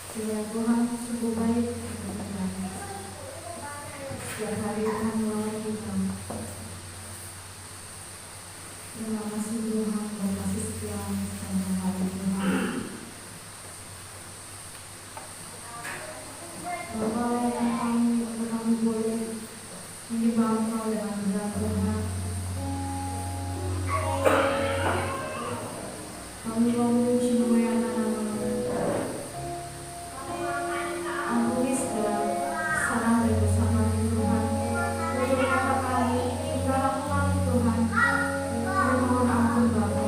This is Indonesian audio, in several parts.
Kiranya Tuhan sungguh baik kepada kami. Setiap hari Tuhan melayani kami. Terima kasih Tuhan buat kasih setia sepanjang hari Tuhan. Bapa yang kami boleh menyembah Engkau dengan benar Tuhan. Kami mau memuji memuliakan nama-Mu. Ampuni segala kesalahan dan dosa kami Tuhan. Tutup mata kami, tinggalkan kami Tuhan. Kami mohon ampun Bapa.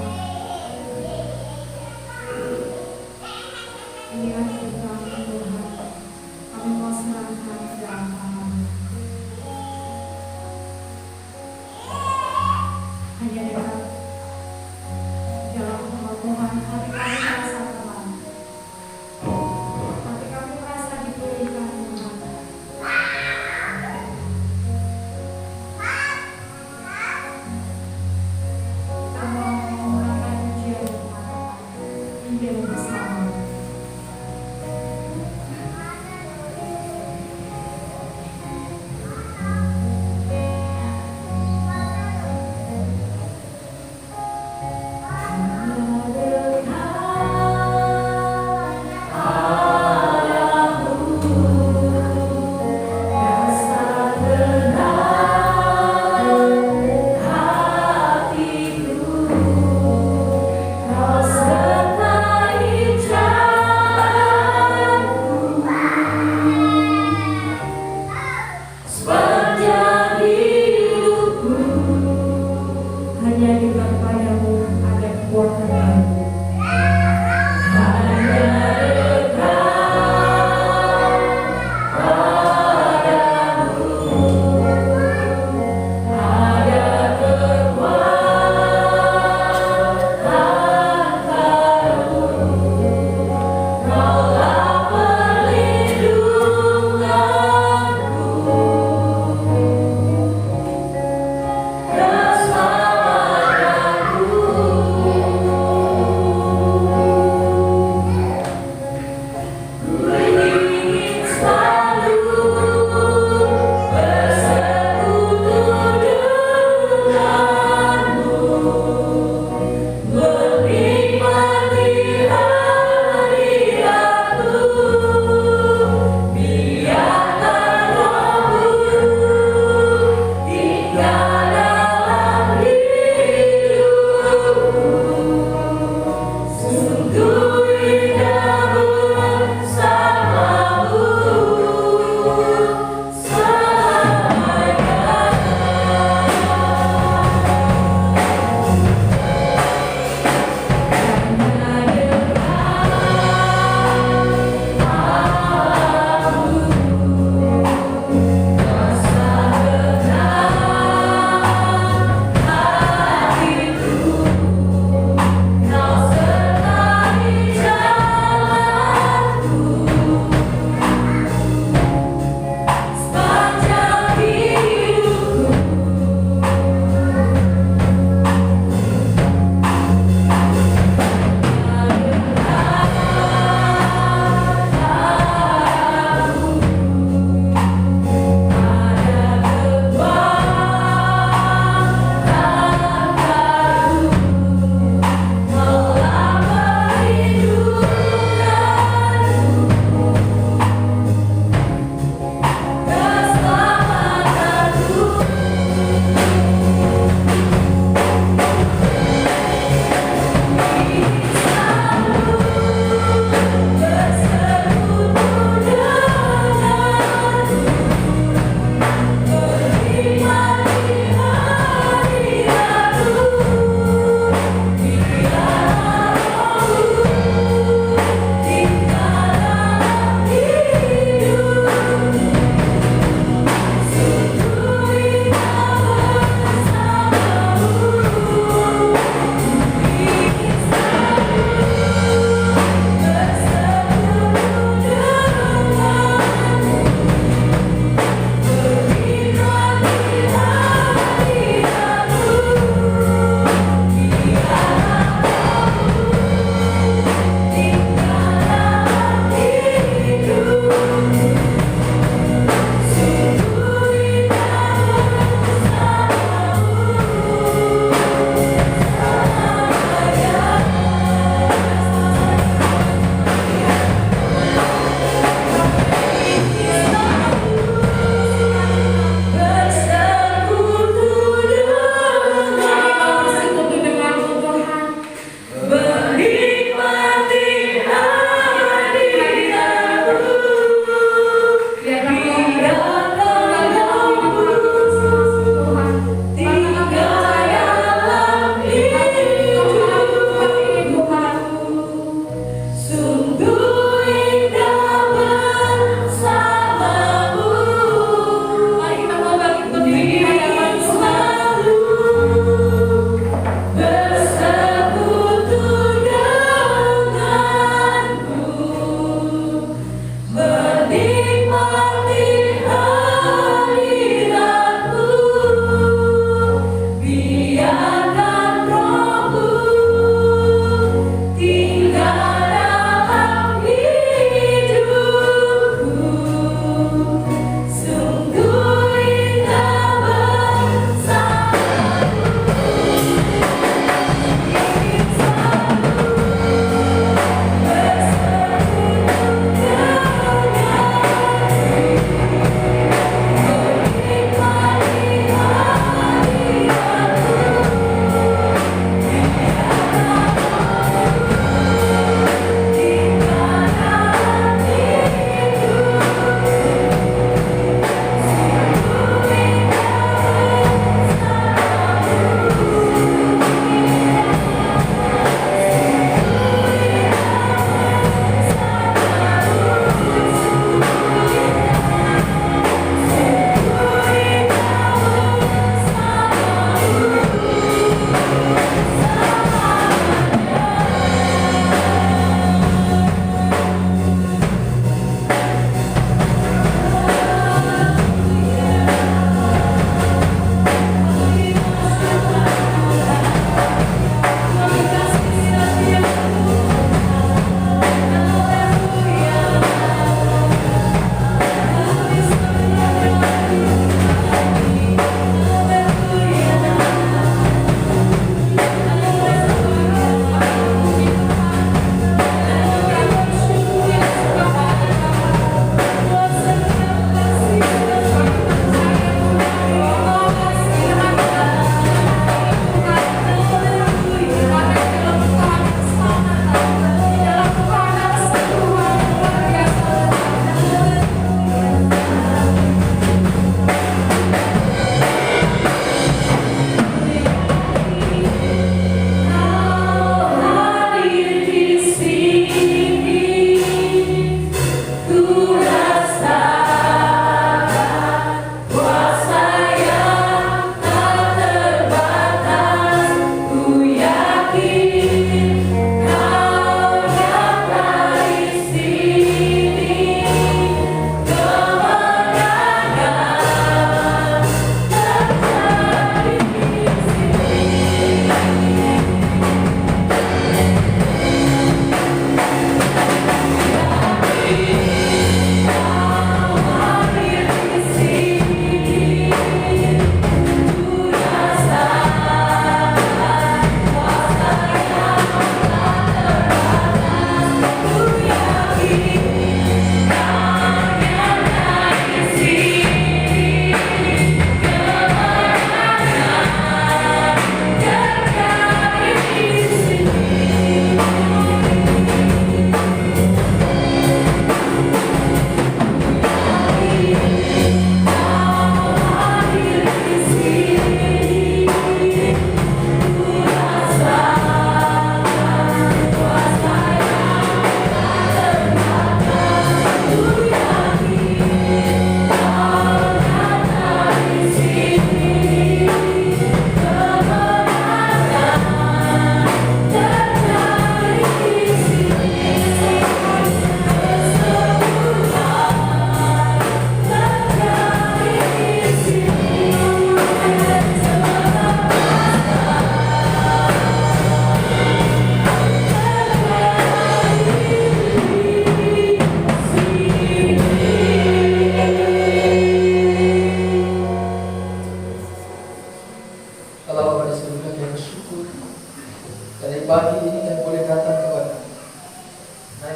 Inilah hidup kami Tuhan. Kami mau serahkan ke dalam tangan-Mu. Hanya dengan dalam nama Tuhan hati kami merasa tenang. Hati kami merasa dipulihkan Tuhan. Kita mau memulakan ujian Tuhan. Injil bersama.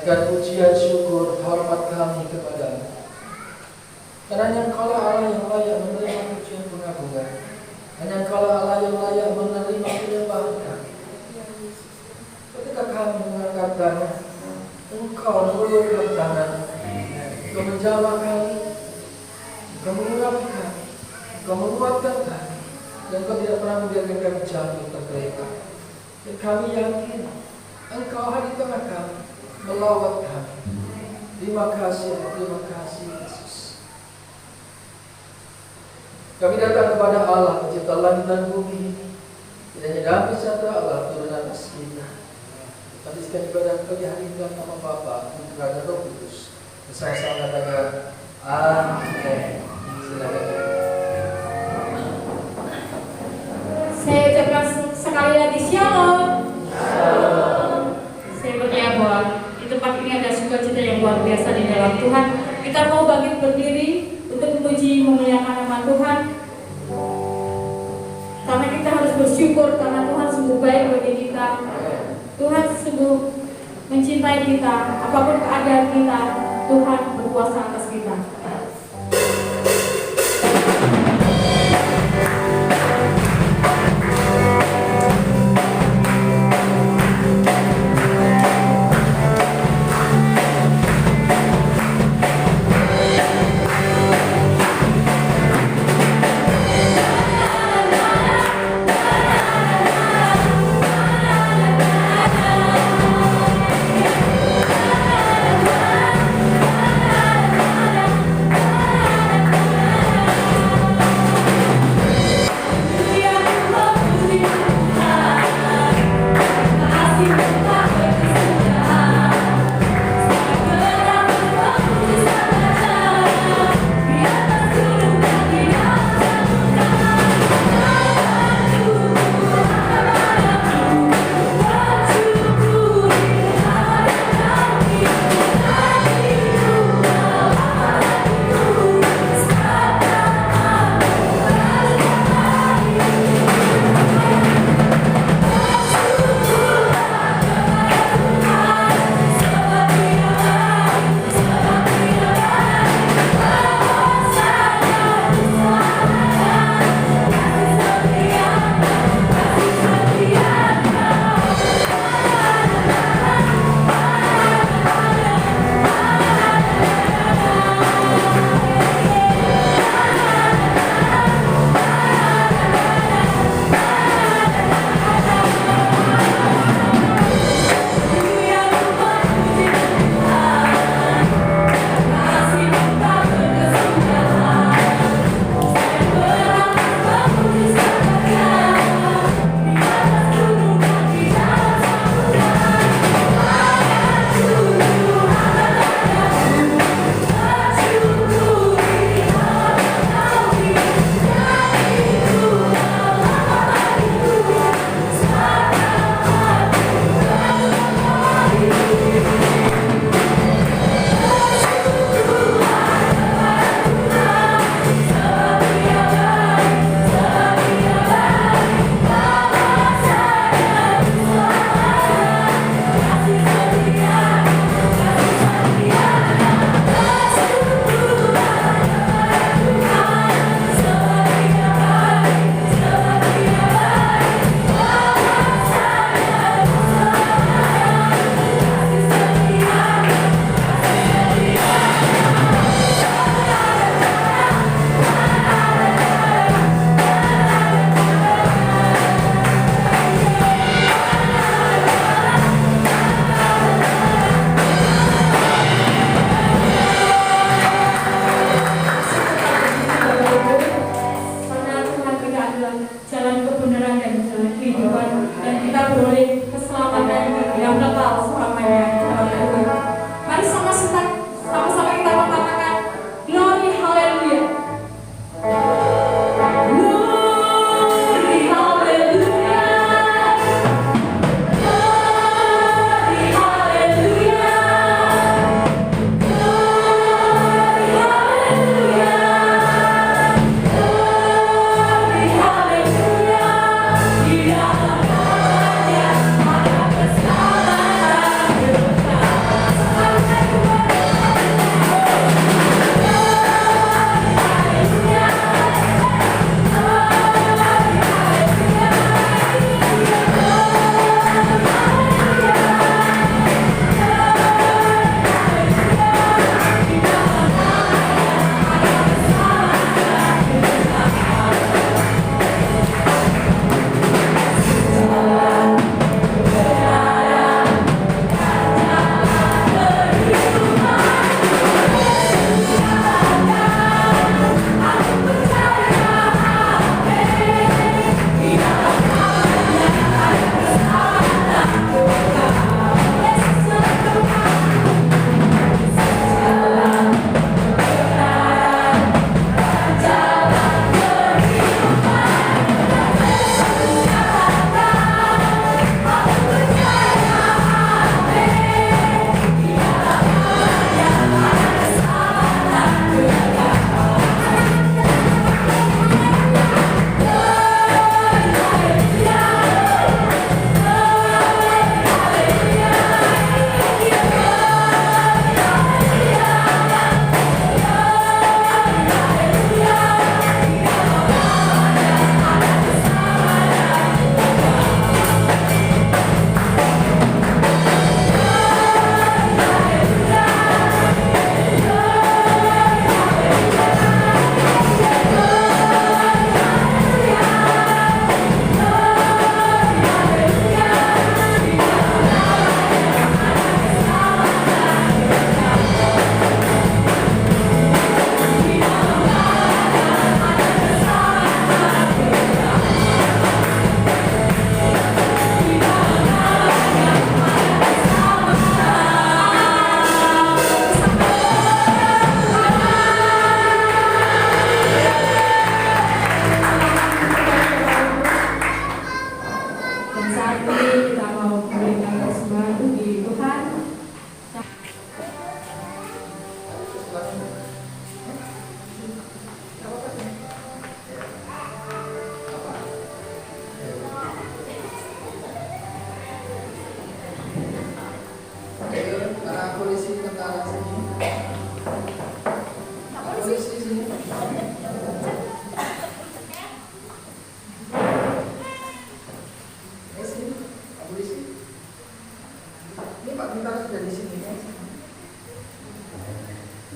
Naikkan pujian syukur hormat kami kepada-Mu. Karena hanya Engkaulah Allah yang layak menerima pujian pengagungan. Hanya Engkaulah Allah yang layak menerima penyembahan kami. Ketika kami mengangkat tangan, Engkau mengulurkan tangan, Engkau menjamah kami, Engkau mengurapi kami, Engkau menguatkan kami, dan Engkau tidak pernah membiarkan kami jatuh tergeletak. Dan kami yakin Engkau ada di tengah kami, melawat kami. Terima kasih Yesus. Kami datang kepada Allah, pencipta langit dan bumi ini. Tidak hanya damai sejahtera Allah turun atas kita, tapi sekali ibadah kami hari ini dalam nama Bapa, Putra dan Roh Kudus. Bersama-sama katakan amin. Silakan. Saya ucapkan sekali lagi shalom. Saya percaya bahwa di tempat ini ada sukacita yang luar biasa di dalam Tuhan. Kita mau bangkit berdiri untuk memuji memuliakan nama Tuhan. Karena kita harus bersyukur karena Tuhan sungguh baik bagi kita. Tuhan sungguh mencintai kita. Apapun keadaan kita, Tuhan berkuasa atas kita.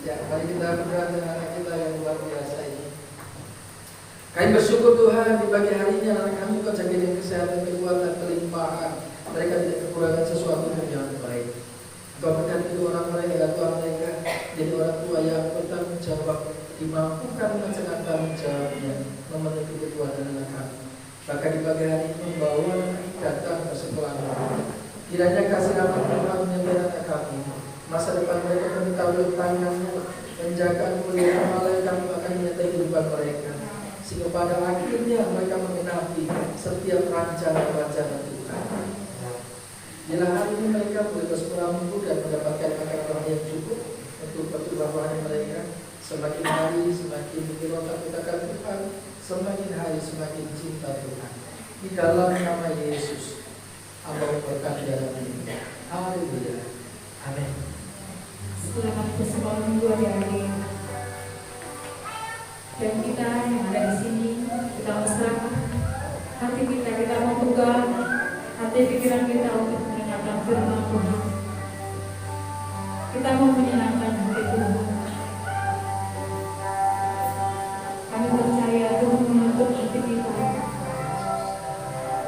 Ya, mari kita berdoa dengan anak kita yang luar biasa ini. Kami bersyukur Tuhan di pagi harinya anak kami Kau jaga dengan kesehatan, kekuatan, kelimpahan. Mereka tidak kekurangan sesuatu pun yang baik. Kau berkati orang mereka, Tuhan mereka jadi orang tua yang bertanggung jawab, dimampukan melaksanakan tanggung jawabnya, memenuhi kebutuhan anak kami. Bahkan di pagi hari ini membawa anak datang ke sekolah. Kiranya kasih rahmat Tuhan menyertai anak kami. Masa depan mereka kami tahu tanganmu, menjaga kemuliaan Allah yang akan menyertai kehidupan mereka. Sehingga pada akhirnya mereka mengenapi setiap rancangan-rancangan Tuhan. Bila hari ini mereka boleh bersekolah minggu dan mendapatkan makan yang cukup untuk pertumbuhan mereka, semakin hari semakin dirontak-rontakkan Tuhan, semakin hari semakin cinta Tuhan. Di dalam nama Yesus, hamba berkati dalam ini. Haleluya. Amin. Selamat bersekolah minggu adik-adik. Dan kita yang ada di sini, kita mesra hati kita membuka hati pikiran kita untuk mendengarkan firman Tuhan. Kita mau menyenangkan hati Tuhan. Kami percaya Tuhan menuntut hati kita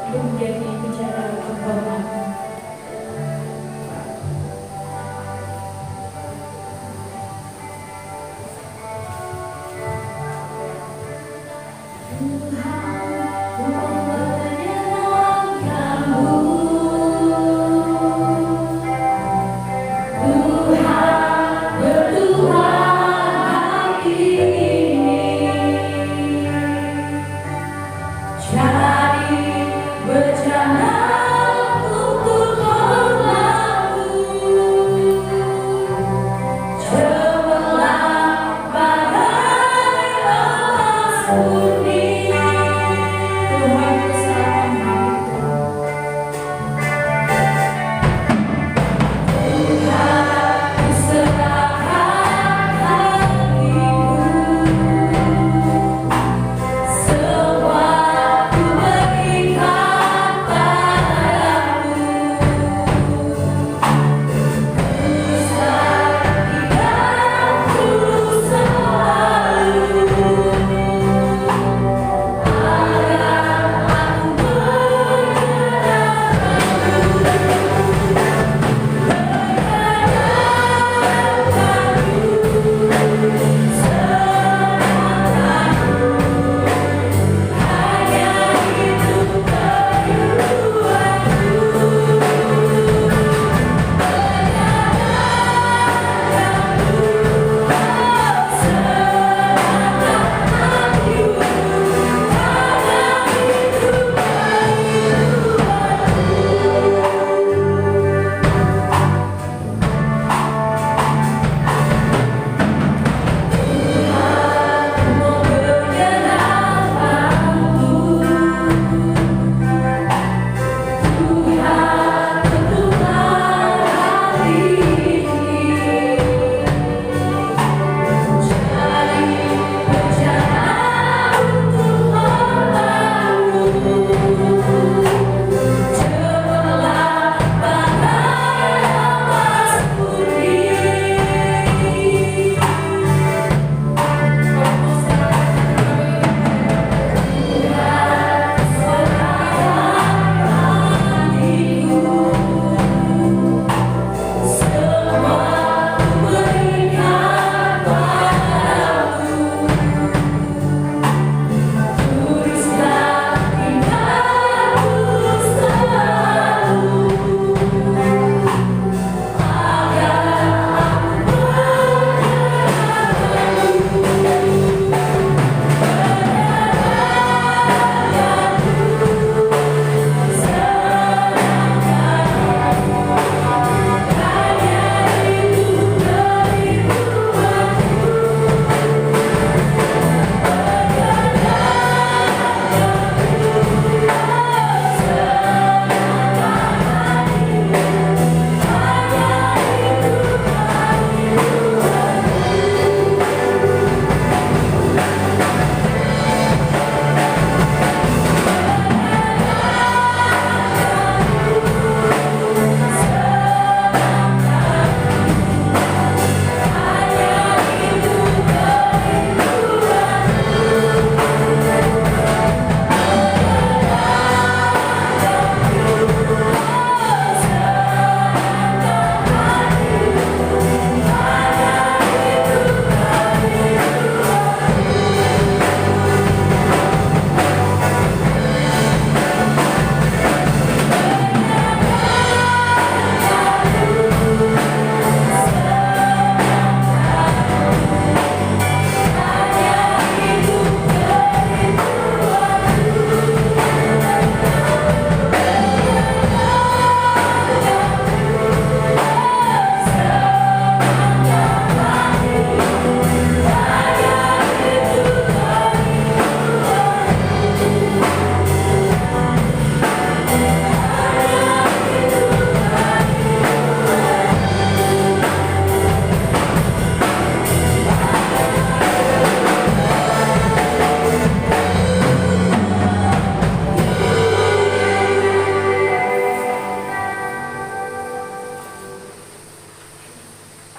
untuk menjadi bicara firman. Tuhan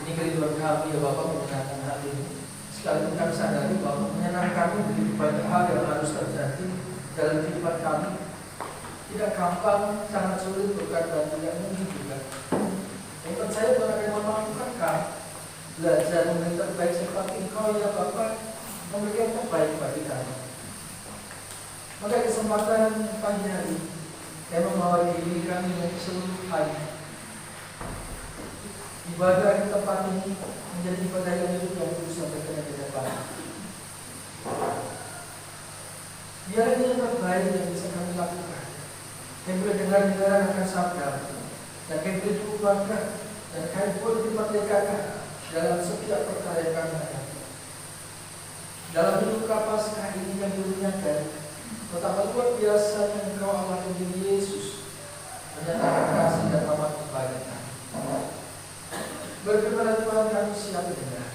Ini kerinduan kami ya Bapak menyenangkan hati ini. Sekalipun kami sadari bahwa menyenangkan kami begitu banyak hal yang harus terjadi dalam kehidupan kami. Tidak gampang, sangat sulit, bukan dan tidak mungkin juga. Yang percaya bahwa akan memampukan kami belajar memberi terbaik seperti Engkau ya Bapak, memberikan terbaik bagi kami. Maka kesempatan pagi hari saya membawa diri kami yang seluruh hari. Ibadah di tempat ini menjadi ibadah yang hidup yang terus sampai ke depan. Biar ini yang terbaik yang bisa kami lakukan. Yang boleh dengar akan sabda dan yang boleh diubahkan dan yang boleh dimerdekakan dalam setiap perkara yang kami hadapi. Dalam hidup Prapaskah ini yang dimuliakan, betapa luar biasanya Engkau Allah yang Yesus menyatakan kasih dan amat kepada kami. Berkepada Tuhan kami siap mendengar.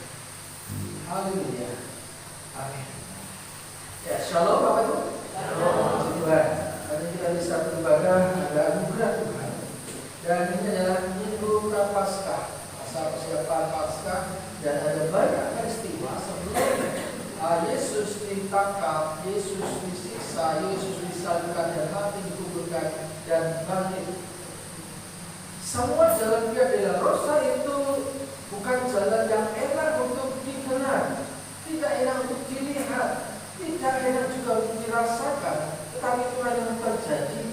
Haleluya. Amin. Ya, shalom Bapak Ibu. Shalom Tuhan. Hari kita bisa beribadah ada anugerah Tuhan. Dan ini adalah minggu Prapaskah, masa persiapan Paskah, dan ada banyak peristiwa sebelum Yesus ditangkap, Yesus disiksa, Yesus disalibkan dan mati, dikuburkan dan bangkit. Semua jalan Via Dolorosa itu bukan jalan yang enak untuk dikenal, tidak enak untuk dilihat, tidak enak juga untuk dirasakan, tetapi itulah yang terjadi.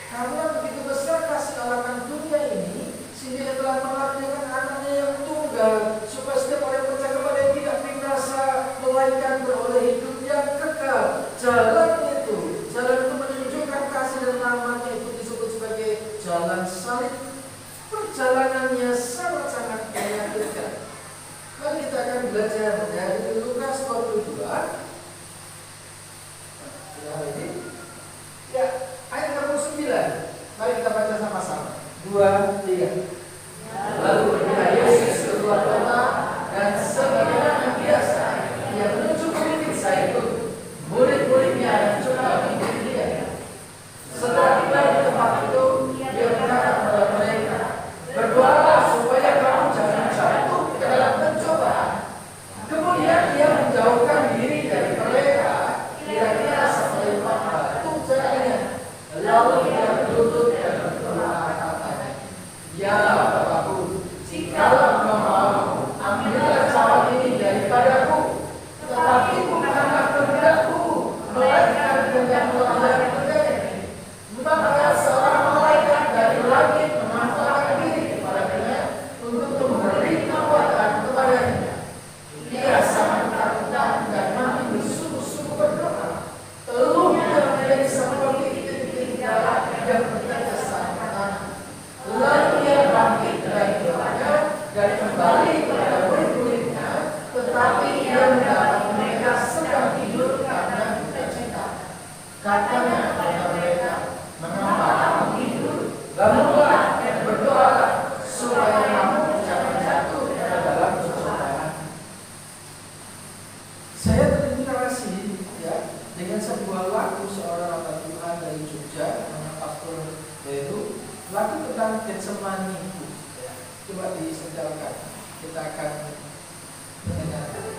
Karena begitu besar kasih Allah akan dunia ini, sehingga Dia telah mengaruniakan anaknya yang tunggal, supaya setiap orang yang percaya kepada Dia tidak binasa, melainkan beroleh hidup yang kekal. Jalan itu menunjukkan kasih dan namanya itu disebut sebagai jalan salib. Perjalanannya sangat-sangat menyakitkan. Mari kita akan belajar dari Lukas 22. Ya, ayat 39. Mari kita baca sama-sama. 2, 3. Lalu ketika Yesus keluar kota dan sebagaimana biasa, Dia menuju ke Bukit Zaitun. Murid-muridnya juga mengikuti Dia. Setelah tiba di tempat itu, Dia berkata kepada mereka, berdoalah supaya kamu jangan jatuh ke dalam pencobaan. Kemudian Dia menjauhkan diri dari mereka, kira-kira seperti batu jarinya. Lalu Dia berlutut dan berdoa katanya, ya Bapakku, jikalau Engkau mau, ambillah cawan ini daripadaku. Tetapi bukanlah kehendakku, melainkan kehendak Allah yang terjadi. Maka seorang malaikat dari langit menampakkan diri kepadanya untuk memberi kekuatan kepadanya. Dia sangat ketakutan dan mati bersungguh-sungguh berdoa. Teluhnya menjadi seperti titik-titik darah yang bertetesan ke tanah. Lalu Dia bangkit dari doanya dan kembali kepada murid-muridnya, tetapi Dia mendapat mereka sedang tidur karena duka cita. Katanya kepada mereka, mengapa kamu tidur? Bangunlah dan berdoalah supaya kamu jangan jatuh ke dalam pencobaan. Saya terinspirasi ya dengan sebuah lagu seorang hamba Tuhan dari Jogja, namanya Pastor Heru, lagu tentang Getsemani itu. Ya, coba disetelkan, kita akan mendengarkan.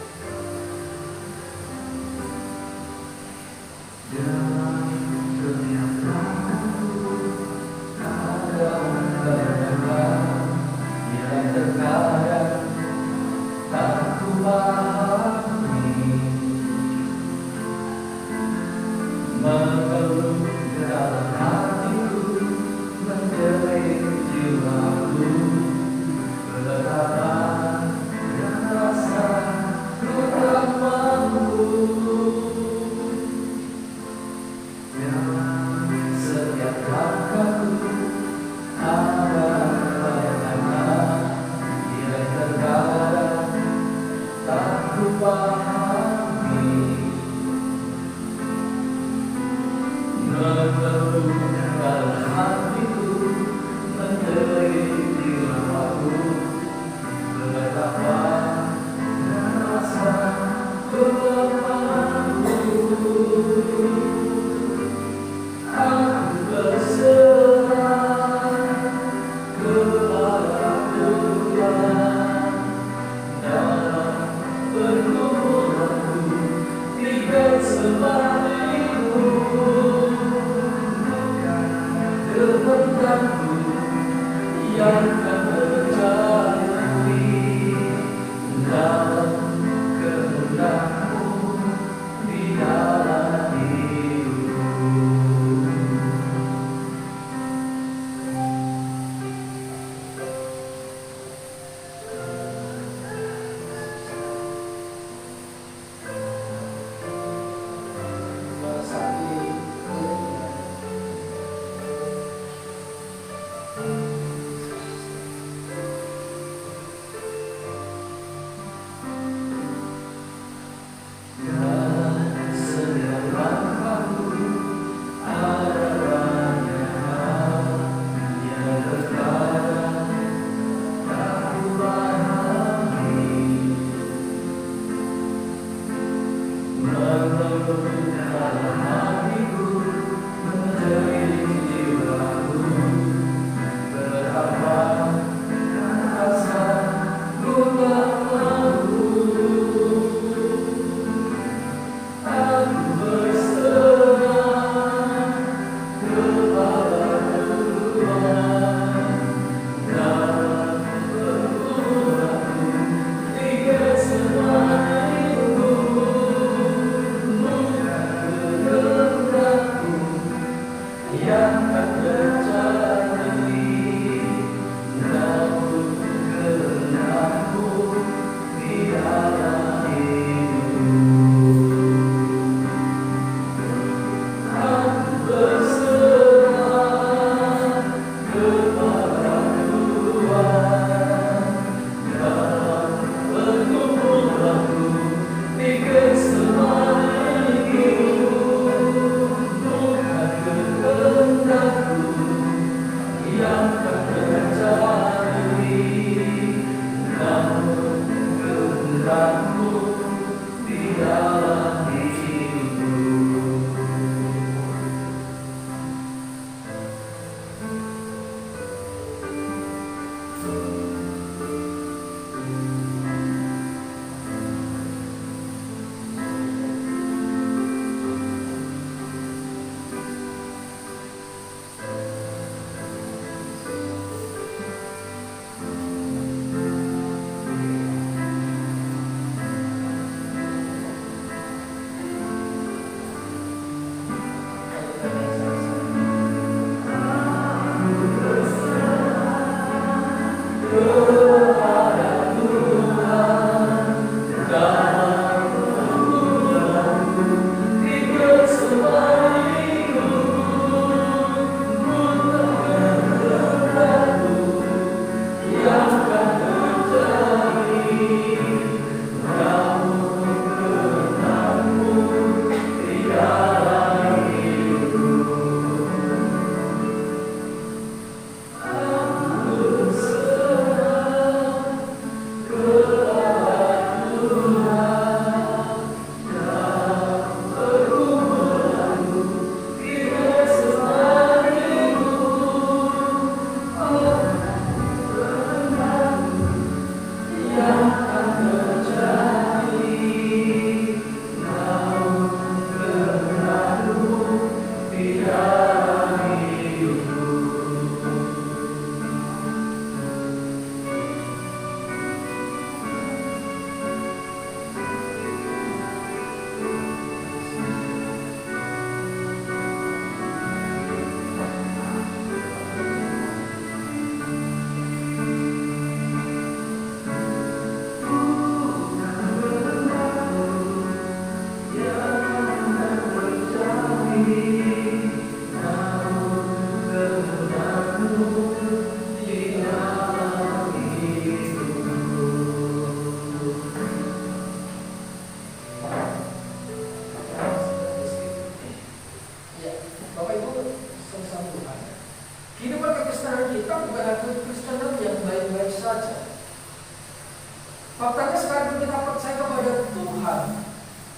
Faktanya sekarang kita percaya kepada Tuhan,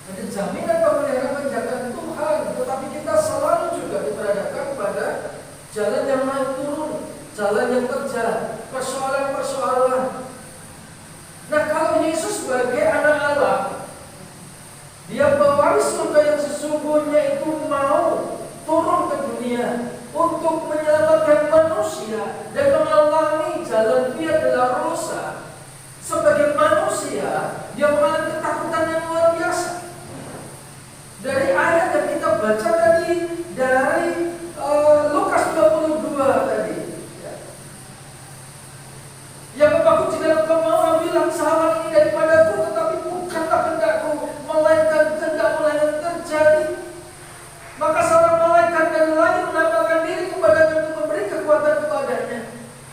ada jaminan pemeliharaan penjagaan Tuhan, tetapi kita selalu juga diperhadapkan pada jalan yang naik turun, jalan yang terjal, persoalan-persoalan. Nah, kalau Yesus sebagai anak Allah, Dia pewaris surga yang sesungguhnya, sesungguhnya itu mau turun ke dunia untuk menyelamatkan manusia dan mengalami jalan via dolorosa. Sebagai manusia, dia mengalami ketakutan yang luar biasa. Dari ayat yang kita baca tadi, dari Lukas 22 tadi, yang Bapakku, jika engkau mau ambil sahabat ini daripadaku, tetapi bukanlah kehendakku, melainkan kehendakmu yang terjadi. Maka seorang malaikat dari langit menampakkan diri kepadanya untuk memberi kekuatan kepadanya.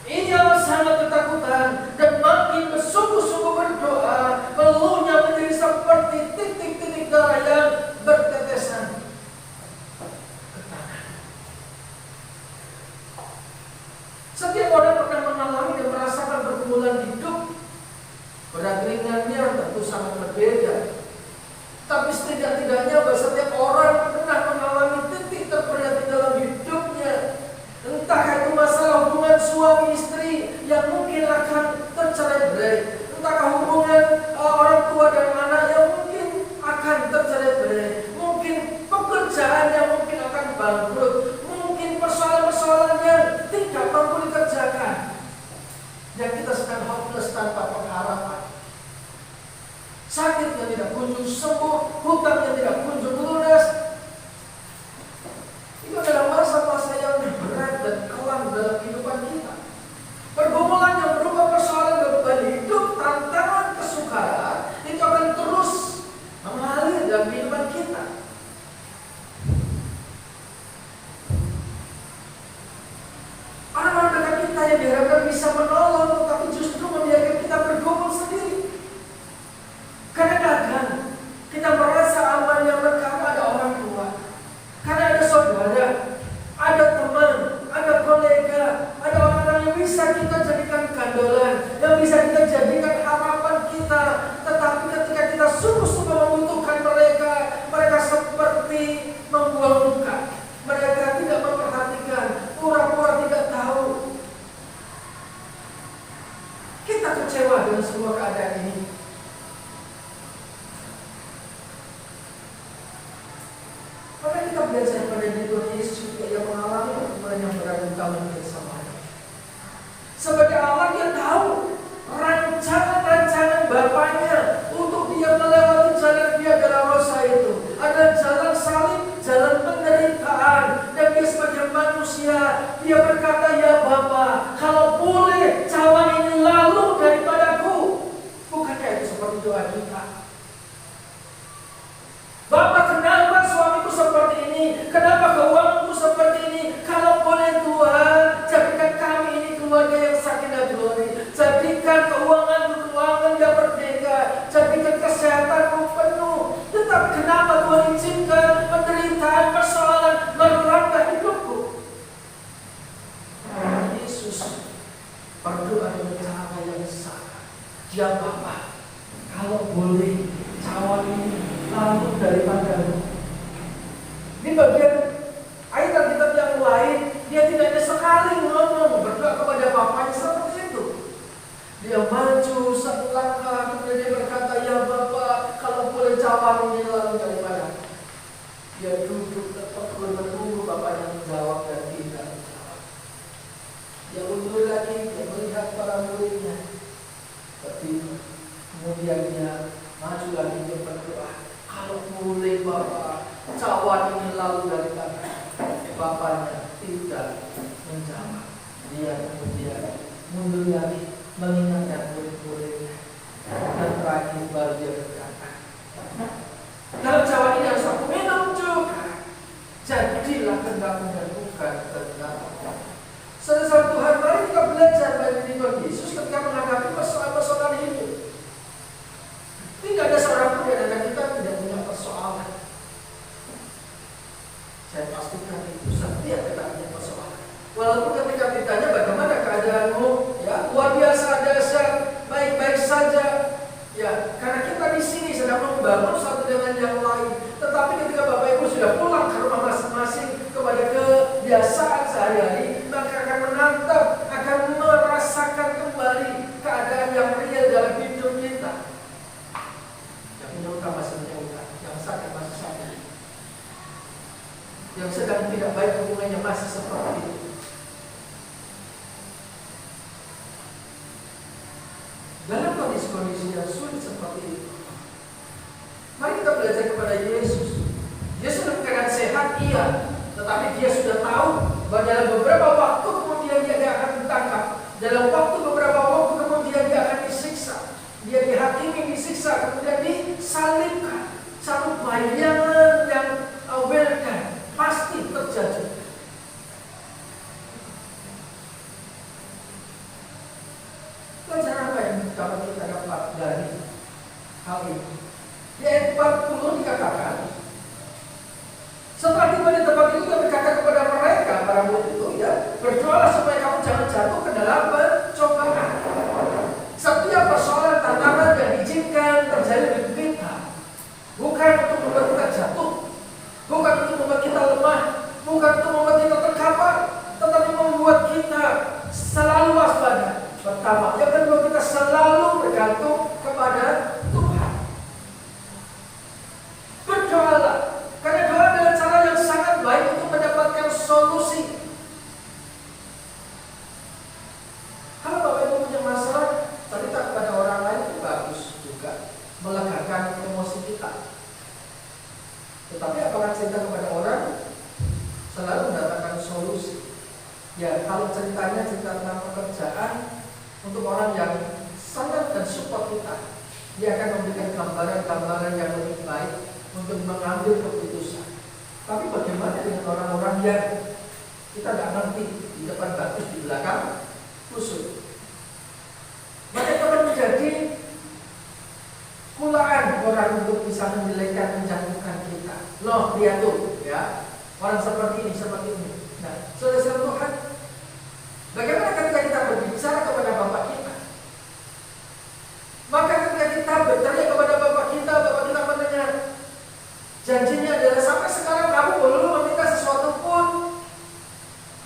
Ini adalah sangat ketakutan dan makin bersungguh-sungguh berdoa, peluhnya menjadi seperti titik-titik darah yang bertetesan ke tanah. Setiap orang pernah mengalami dan merasakan pergumulan hidup. Berat ringannya tentu sangat berbeda. Tapi setidak-tidaknya setiap orang pernah mengalami titik terberat di dalam hidupnya. Entah itu masalah hubungan suami istri yang mungkin akan tercerai-berai, entahkah hubungan orang tua dan anak yang mungkin akan tercerai-berai, mungkin pekerjaan yang mungkin akan bangkrut, mungkin persoalan-persoalan yang tidak mampu dikerjakan, yang kita sedang hopeless tanpa pengharapan. Sakit yang tidak kunjung sembuh, hutang yang tidak kunjung lunas. Itu adalah masa-masa yang berat dan kelam dalam kehidupan kita. Pergumulan yang berupa persoalan beban hidup, tantangan, kesukaran, itu akan terus mengalir dalam kehidupan kita. Orang-orang dekat kita yang diharapkan bisa menolong, tapi justru membiarkan kita bergumul sendiri. Kadang-kadang kita merasa aman yang karena ada orang tua, karena ada saudara, ada teman, ada kolega, ada orang-orang yang bisa kita jadikan gandolan, yang bisa kita jadikan harapan kita. Tetapi ketika kita sungguh-sungguh membutuhkan mereka, mereka seperti membuang muka. Mereka tidak memperhatikan, pura-pura tidak tahu. Kita kecewa dengan semua keadaan ini. Maka kita belajar pada Tuhan Yesus juga yang mengalami pergumulan yang berat dan kami bersamanya. Sebagai Allah, dia tahu rancangan-rancangan Bapaknya untuk dia melewati jalan via dolorosa itu adalah jalan salib, jalan penderitaan. Dan dia sebagai manusia, dia berkata, ya Bapa, kalau boleh cawan ini lalu daripadaku. Bukankah itu seperti doa kita? Bapak, kenapa suamiku seperti ini? Kenapa keuanganku seperti ini? Kalau boleh Tuhan, jadikan kami ini keluarga yang sakinah glori. Jadikan keuanganku keuangan yang merdeka. Jadikan kesehatanku penuh. Tetapi kenapa Tuhan izinkan penderitaan, persoalan melanda hidupku? Yesus berdoa dengan cara yang sama. Ya Bapak, kalau boleh cawan ini lalu daripadamu. Di bagian ayat Alkitab yang lain, dia tidak hanya sekali ngomong berdoa kepada Bapaknya seperti itu. Dia maju satu langkah, kemudian dia berkata, ya Bapa, kalau boleh cawan ini lalu daripadamu. Dia duduk tertegun menunggu Bapaknya menjawab dan tidak menjawab. Dia mundur lagi, dia melihat para muridnya. Tapi kemudian dia maju lagi, dia berdoa, kalau boleh Bapak, cawan ini lalu dari tangan. Bapaknya tidak menjawab. Dia kemudian mundur lagi, mengingatkan murid-muridnya. Dan terakhir baru dia berkata, dalam cawan ini harus aku minum juga. Jadilah kehendakmu dan bukan kehendakku. Saudara Tuhan, mari kita belajar dari Tuhan Yesus ketika menghadapi persoalan-persoalan hidup. Tidak ada seorang pun di antara kita tidak punya persoalan. Saya pastikan itu setiap kita punya persoalan. Walaupun ketika ditanya bagaimana keadaanmu, ya luar biasa, dahsyat, baik-baik saja. Ya, karena kita di sini sedang membangun satu dengan yang lain. Tetapi ketika Bapak Ibu sudah pulang ke rumah masing-masing kepada kebiasaan sehari-hari, maka akan menantap, akan merasakan kembali keadaan yang real dalam hidup kita. Yang luka masih punya luka, yang sakit masih sakit. kondisi yang sulit seperti itu. Mari kita belajar kepada Yesus. Yesus dalam keadaan sehat, iya, tetapi dia sudah tahu bahwa dalam beberapa waktu kemudian dia akan ditangkap. Dalam waktu beberapa waktu kemudian dia akan disiksa. Dia dihakimi, disiksa, kemudian disalibkan. Satu bayangan yang welcome pasti terjadi. Pelajaran apa yang dapat kita dapat dari hal ini? Di ayat 40 dikatakan, setelah tiba di tempat itu, dia berkata kepada mereka, para murid itu, ya, berdoalah supaya kamu jangan jatuh ke dalam pencobaan. Setiap persoalan tantangan yang diizinkan terjadi di kita, bukan untuk membuat kita jatuh, bukan untuk membuat kita lemah, bukan untuk membuat kita terkapar, tetapi membuat kita selalu waspada. Pertama, yang kedua, kita selalu bergantung kepada Tuhan. Berdoalah, karena doa adalah cara yang sangat baik untuk mendapatkan solusi. Kalau Bapak Ibu punya masalah, cerita kepada orang lain itu bagus juga, melegakan emosi kita. Tetapi apakah cerita kepada orang selalu mendapatkan solusi? Ya, kalau ceritanya cerita tentang pekerjaan, untuk orang yang sangat dan support kita, dia akan memberikan gambaran-gambaran yang lebih baik untuk mengambil keputusan. Tapi bagaimana dengan orang-orang yang kita tidak ngerti, di depan bagus, di belakang kusut? Mereka akan menjadi kulaan orang untuk bisa menjelekkan, menjatuhkan kita. Loh, dia tuh, ya, orang seperti ini, seperti ini. Nah, saudara Tuhan, bagaimana ketika kita berbicara kepada Bapak kita? Maka ketika kita bertanya kepada Bapak kita mendengar. Janjinya adalah sampai sekarang kamu belum meminta sesuatu pun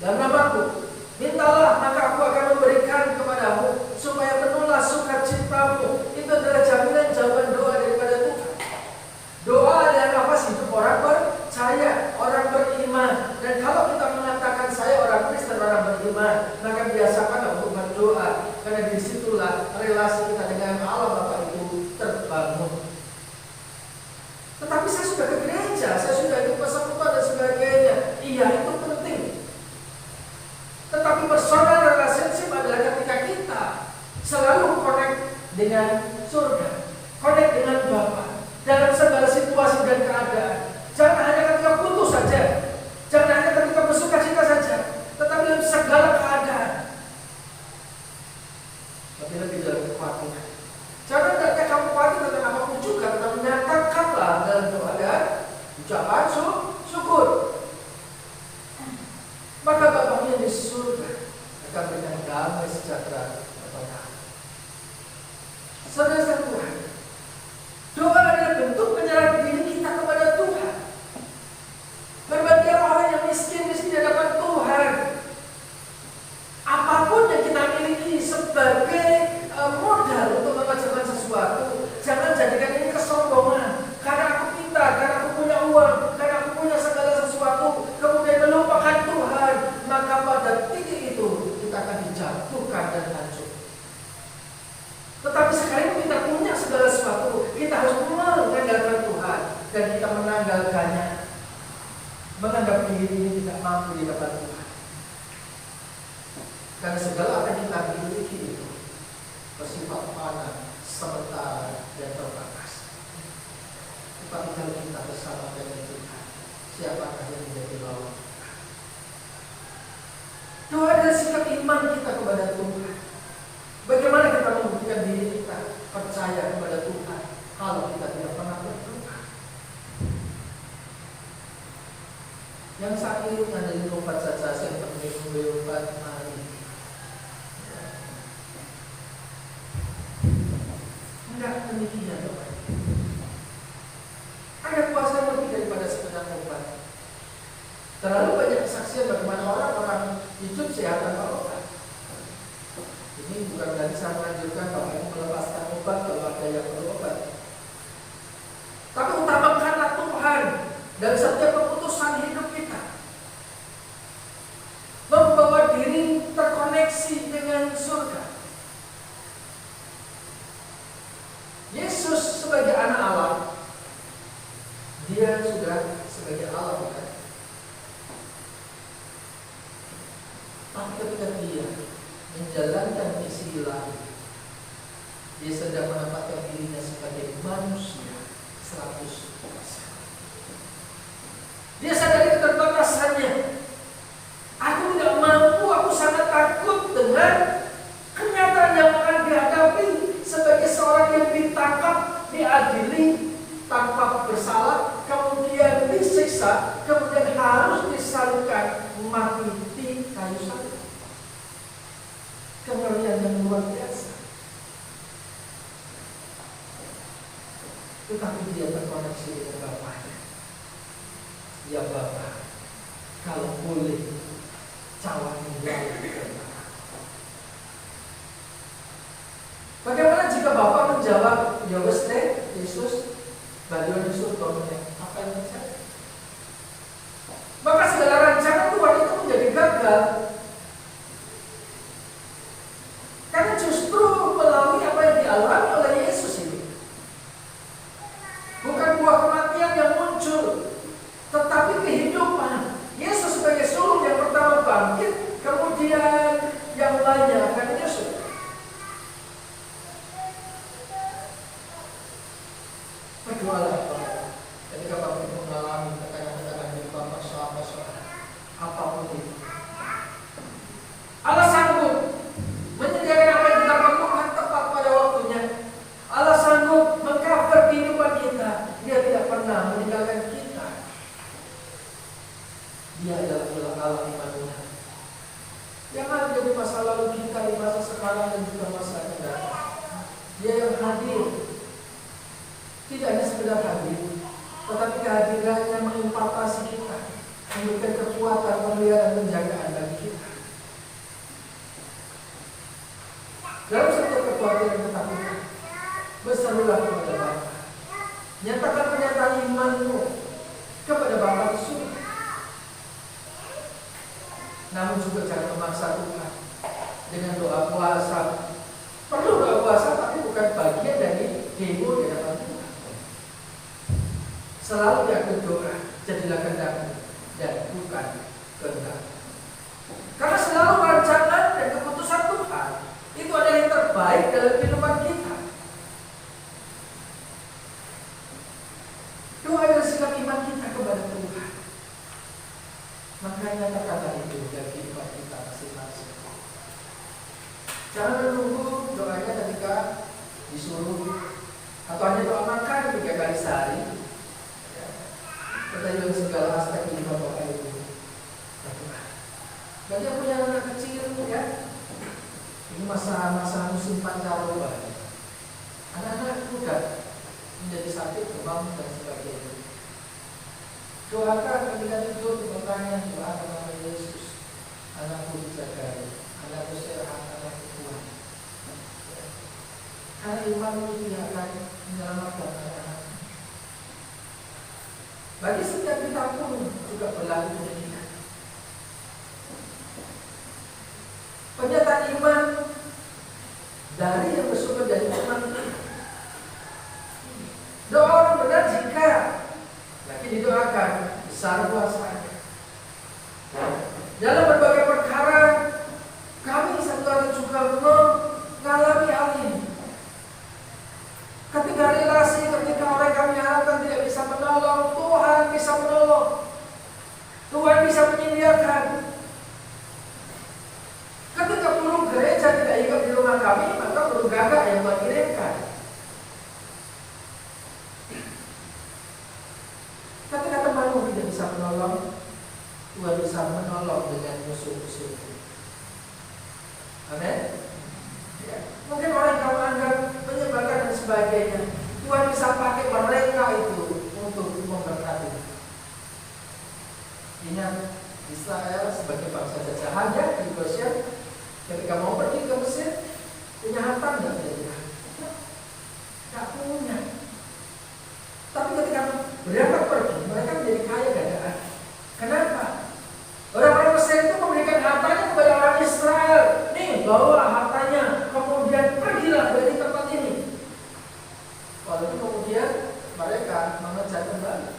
dalam namaku. Mintalah maka aku akan memberikan kepadamu supaya penuhlah sukacitamu. Itu adalah jaminan jawaban doa daripada Tuhan. Doa adalah nafas hidup orang percaya, orang beriman. Dan kalau kita mengatakan saya orang Kristen, orang beriman, maka biasakan untuk berdoa. Karena disitulah relasi kita dengan Allah Bapa itu terbangun. Tetapi saya sudah ke gereja, saya sudah ikut persekutuan dan sebagainya. Iya, itu penting. Tetapi personal relationship adalah ketika kita selalu connect dengan surga, connect dengan Bapa dalam segala situasi dan keadaan. Jangan hanya ketika putus saja, jangan hanya ketika bersuka cita saja, tetapi dalam segala keadaan. Tapi lebih dalam kekhawatiran. Jangan ketika kamu khawatir tentang apapun juga, tetapi nyatakanlah dalam doa dan ucapan syukur. Maka Bapa yang di surga akan berikan damai sejahtera kepada kamu. Saudara Tuhan, doa adalah bentuk penyerahan diri kita kepada Tuhan. Berbagi orang yang miskin di hadapan Tuhan. Apapun yang kita miliki sebagai modal untuk mengerjakan sesuatu, jangan jadikan ini kesombongan. Karena aku pintar, karena aku punya uang, karena aku punya segala sesuatu, kemudian melupakan Tuhan, maka pada titik itu kita akan dijatuhkan dan hancur. Tetapi sekalipun kita punya segala sesuatu, kita harus mengandalkan Tuhan dan kita menanggalkannya, menganggap diri ini tidak mampu di depan Tuhan. Karena segala apa yang kita miliki itu bersifat fana, sementara dan terbatas. Tetapi kalau kita bersama dengan Tuhan, siapakah yang menjadi lawan? Doa adalah sikap iman kita kepada Tuhan. Bagaimana kita membuktikan diri kita percaya kepada Tuhan kalau kita tidak pernah berdoa? Yang saat ini adalah obat saja yang penting obat hari. Enggak demikian, Bapak. Ada kuasa lebih daripada sekedar obat. Terlalu banyak kesaksian bagaimana orang-orang hidup sehat tanpa obat. Ini bukan berarti saya menganjurkan Bapak Ibu melepaskan obat kalau ada yang perlu obat. Tapi utamakanlah Tuhan dalam setiap keputusan hidup kita. Membawa diri terkoneksi dengan surga. sebagai anak Allah, dia sudah sebagai Allah, bukan? Tapi ketika dia menjalankan misi ilahi, dia sedang menempatkan dirinya sebagai manusia 100%. Dia sadari keterbatasannya. Aku tidak mampu, aku sangat takut dengan kenyataan yang akan dihadapi sebagai seorang yang ditangkap, diadili tanpa bersalah, kemudian disiksa, kemudian harus disalibkan mati di kayu salib. Kengerian yang luar biasa. Tetapi dia terkoneksi dengan Bapaknya. Ya Bapak, kalau boleh cawan menjauh dari Bapak. Bagaimana jika Bapak menjawab, ya wes deh, Yesus, bagian Yesus domennya, apa yang terjadi? Maka segala rancangan Tuhan itu menjadi gagal. Karena justru melalui apa yang dialami oleh Yesus ini, bukan buah kematian yang muncul, tetapi kehidupan. Yesus sebagai sulung yang pertama bangkit, kemudian yang lainnya akan menyusul. Berdoalah ketika Bapak mengalami tekanan-tekanan di Bapak soal-soal apapun itu. Allah sanggup menyediakan apa yang kita perlukan tepat pada waktunya. Allah sanggup mengcover kehidupan kita. Dia tidak pernah meninggalkan kita. Dia adalah Allah Immanuel yang ada di masa lalu kita, di masa sekarang dan juga masa akan datang. Dia yang hadir, tidak hanya sekedar hadir, tetapi kehadirannya mengimpakasi kita, memberikan kekuatan, pemeliharaan, penjagaan bagi kita. Dalam setiap kekuatan yang ketakutan, berserulah kepada Bapa. Nyatakan pernyataan imanmu kepada Bapa di surga. Namun juga jangan memaksa Tuhan dengan doa puasa. Perlu doa puasa, tapi bukan bagian dari demo di hadapan Tuhan. Selalu diatur doa, jadilah kehendakmu dan bukan kehendak. Karena selalu rancangan dan keputusan Tuhan itu adalah yang terbaik dalam kehidupan kita. Doa adalah sikap iman kita kepada Tuhan. Makanya kata itu dalam kehidupan kita masing-masing. Jangan menunggu doanya ketika disuruh atau hanya doa makan 3 kali sehari. Kita juga segala aspek kehidupan Bapak Ibu. Bagi yang punya anak kecil, ya, ini masa-masa musim pancaroba. Anak-anak muda menjadi sakit, demam dan sebagainya. Doakan ketika tidur, bertanya doa kepada Yesus. Anakku dijaga, anakku sehat, anakku kuat. Karena iman itu akan menyelamatkan anak-anak. Bagi setiap kita pun juga berlaku demikian. Pernyataan iman dari yang bersumber dari iman. Doa orang benar jika lagi didoakan besar kuasanya. Dalam berbagai perkara kami satu kali juga mengalami hal ini. Ketika relasi, ketika orang yang kami harapkan tidak bisa menolong, Tuhan bisa menolong. Tuhan bisa menyediakan. Ketika burung gereja tidak ikut di rumah kami, maka burung gagak yang mengirimkan. Ketika temanmu tidak bisa menolong, Tuhan bisa menolong dengan musuh-musuh. Amin. Ya. Mungkin orang yang kamu anggap menyebalkan dan sebagainya, Tuhan bisa pakai mereka itu untuk memberkati. Ingat, Israel sebagai bangsa jajahan ya di Goshen, ketika mau pergi ke Mesir, punya harta nggak dia? Nggak punya. Tapi ketika berangkat pergi, mereka menjadi kaya gadaan. Kenapa? Orang-orang Mesir itu memberikan hartanya kepada orang Israel. Nih, bawa hartanya, kemudian pergilah dari tempat ini. Walaupun kemudian mereka mengejar kembali.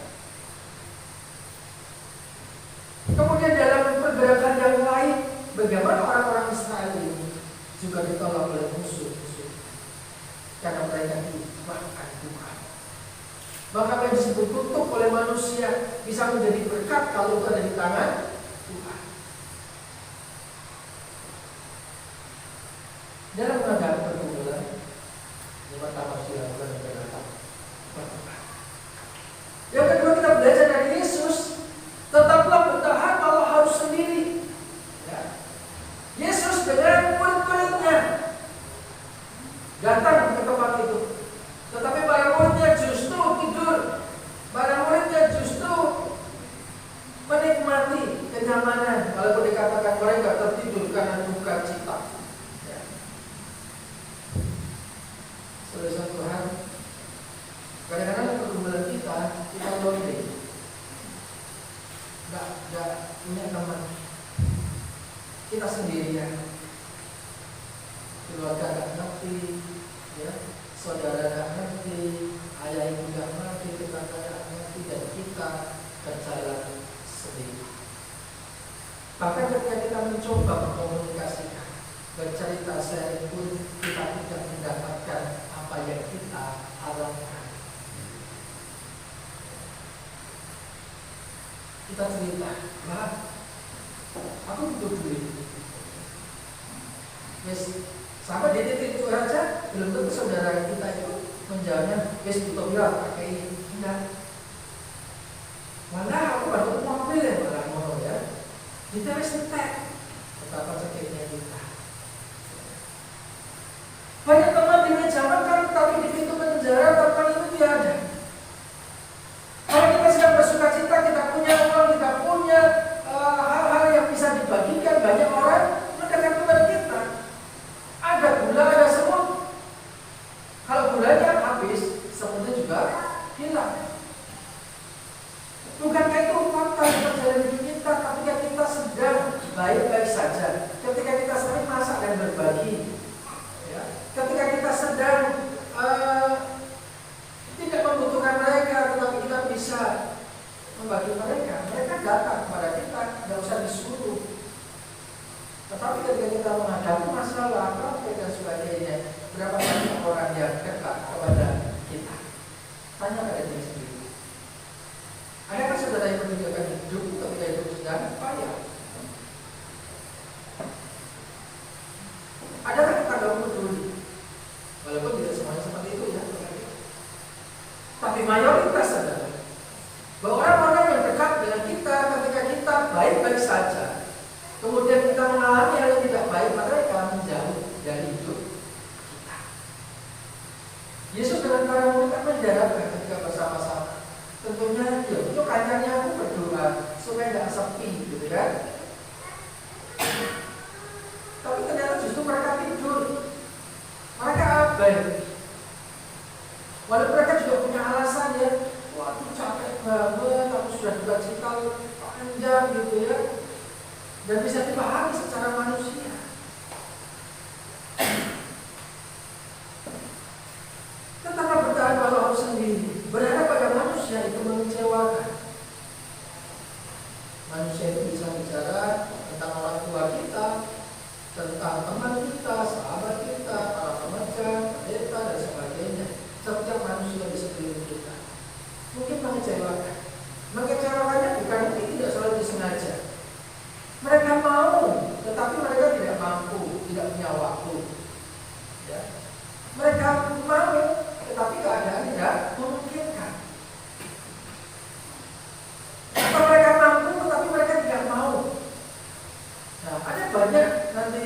Kemudian dalam pergerakan yang lain, bagaimana orang-orang Israel ini juga ditolak oleh musuh-musuh karena mereka dimakan Tuhan. Maka apa yang disebut kutuk oleh manusia bisa menjadi berkat kalau itu ada di tangan Tuhan. Dalam menghadapi pergumulan, yang pertama harus dilakukan adalah berdoa. Yang kedua, kita belajar dari Yesus. Tetaplah bertahan walau harus sendiri. Ya. Yesus dengan murid-muridnya datang ke tempat itu, tetapi para muridnya justru tidur. Para muridnya justru menikmati kenyamanan, walaupun dikatakan mereka tertidur karena duka cita. Ya. Saudara Tuhan, kadang-kadang pergumulan kita lonely. Gak punya teman, kita sendirian, keluarga gak ngerti, ya, saudara gak ngerti, ayah ibu gak ngerti, tetangga gak ngerti, dan kita berjalan sendiri. Bahkan ketika kita mencoba mengkomunikasikan, bercerita sharing pun kita tidak mendapatkan apa yang kita harapkan. Kita cerita, "Bah, aku butuh duit." Yes, sampai di titik itu aja, belum tentu saudara kita itu menjawabnya, "Yes, butuh ya, pakai ini." Enggak. Malah aku baru mobil ya, malah ngono ya. Kita harus ngetek. Betapa sakitnya kita. Banyak teman di meja makan, tapi di pintu penjara teman itu tiada. Kalau kita sedang bersuka cita, kita punya uang, kita punya hal-hal yang bisa dibagikan, banyak orang mendekat kepada kita. Ada gula, ada semut. Kalau gulanya habis, semutnya juga hilang. Bukankah itu fakta yang terjadi di kita ketika kita sedang baik-baik saja, ketika kita sering masak dan berbagi, ya, ketika kita sedang tidak membutuhkan mereka, tetapi kita bisa membagi mereka. Mereka datang kepada kita, tidak usah disuruh. Tetapi ketika kita menghadapi masalah, konflik dan sebagainya, berapa banyak orang yang dekat kepada kita? Tanya pada diri sendiri. Adakah saudara yang menunjukkan hidup ketika hidup sedang payah? Adakah kita gak peduli? Walaupun tidak semuanya seperti itu ya. Tapi mayoritas adalah bahwa orang-orang yang dekat dengan kita ketika kita baik-baik saja, kemudian kita mengalami hal yang tidak baik, mereka menjauh dari hidup kita. Yesus dengan para murid kan mendaratkan ketika bersama-sama. Tentunya, ya itu kanyangnya aku berdoa supaya tidak sepi, gitu kan? Tapi ternyata justru mereka tidur, mereka abai. Walaupun mereka juga punya alasan ya, waduh capek banget, aku sudah duka cita panjang gitu ya, dan bisa dipahami secara manusia. Tetaplah bertahan walau harus sendiri. Berharap pada manusia itu mengecewakan. Manusia itu bisa bicara tentang orang tua kita, tentang teman kita, sahabat kita, para pekerja, pendeta dan sebagainya. Setiap manusia di sekeliling kita mungkin mengecewakan. Mengecewakannya bukan ini tidak selalu disengaja. Mereka mau, tetapi mereka tidak mampu, tidak punya waktu. Ya. Mereka mau, tetapi keadaan tidak memungkinkan. Atau mereka mampu, tetapi mereka tidak mau. Nah, ada banyak nanti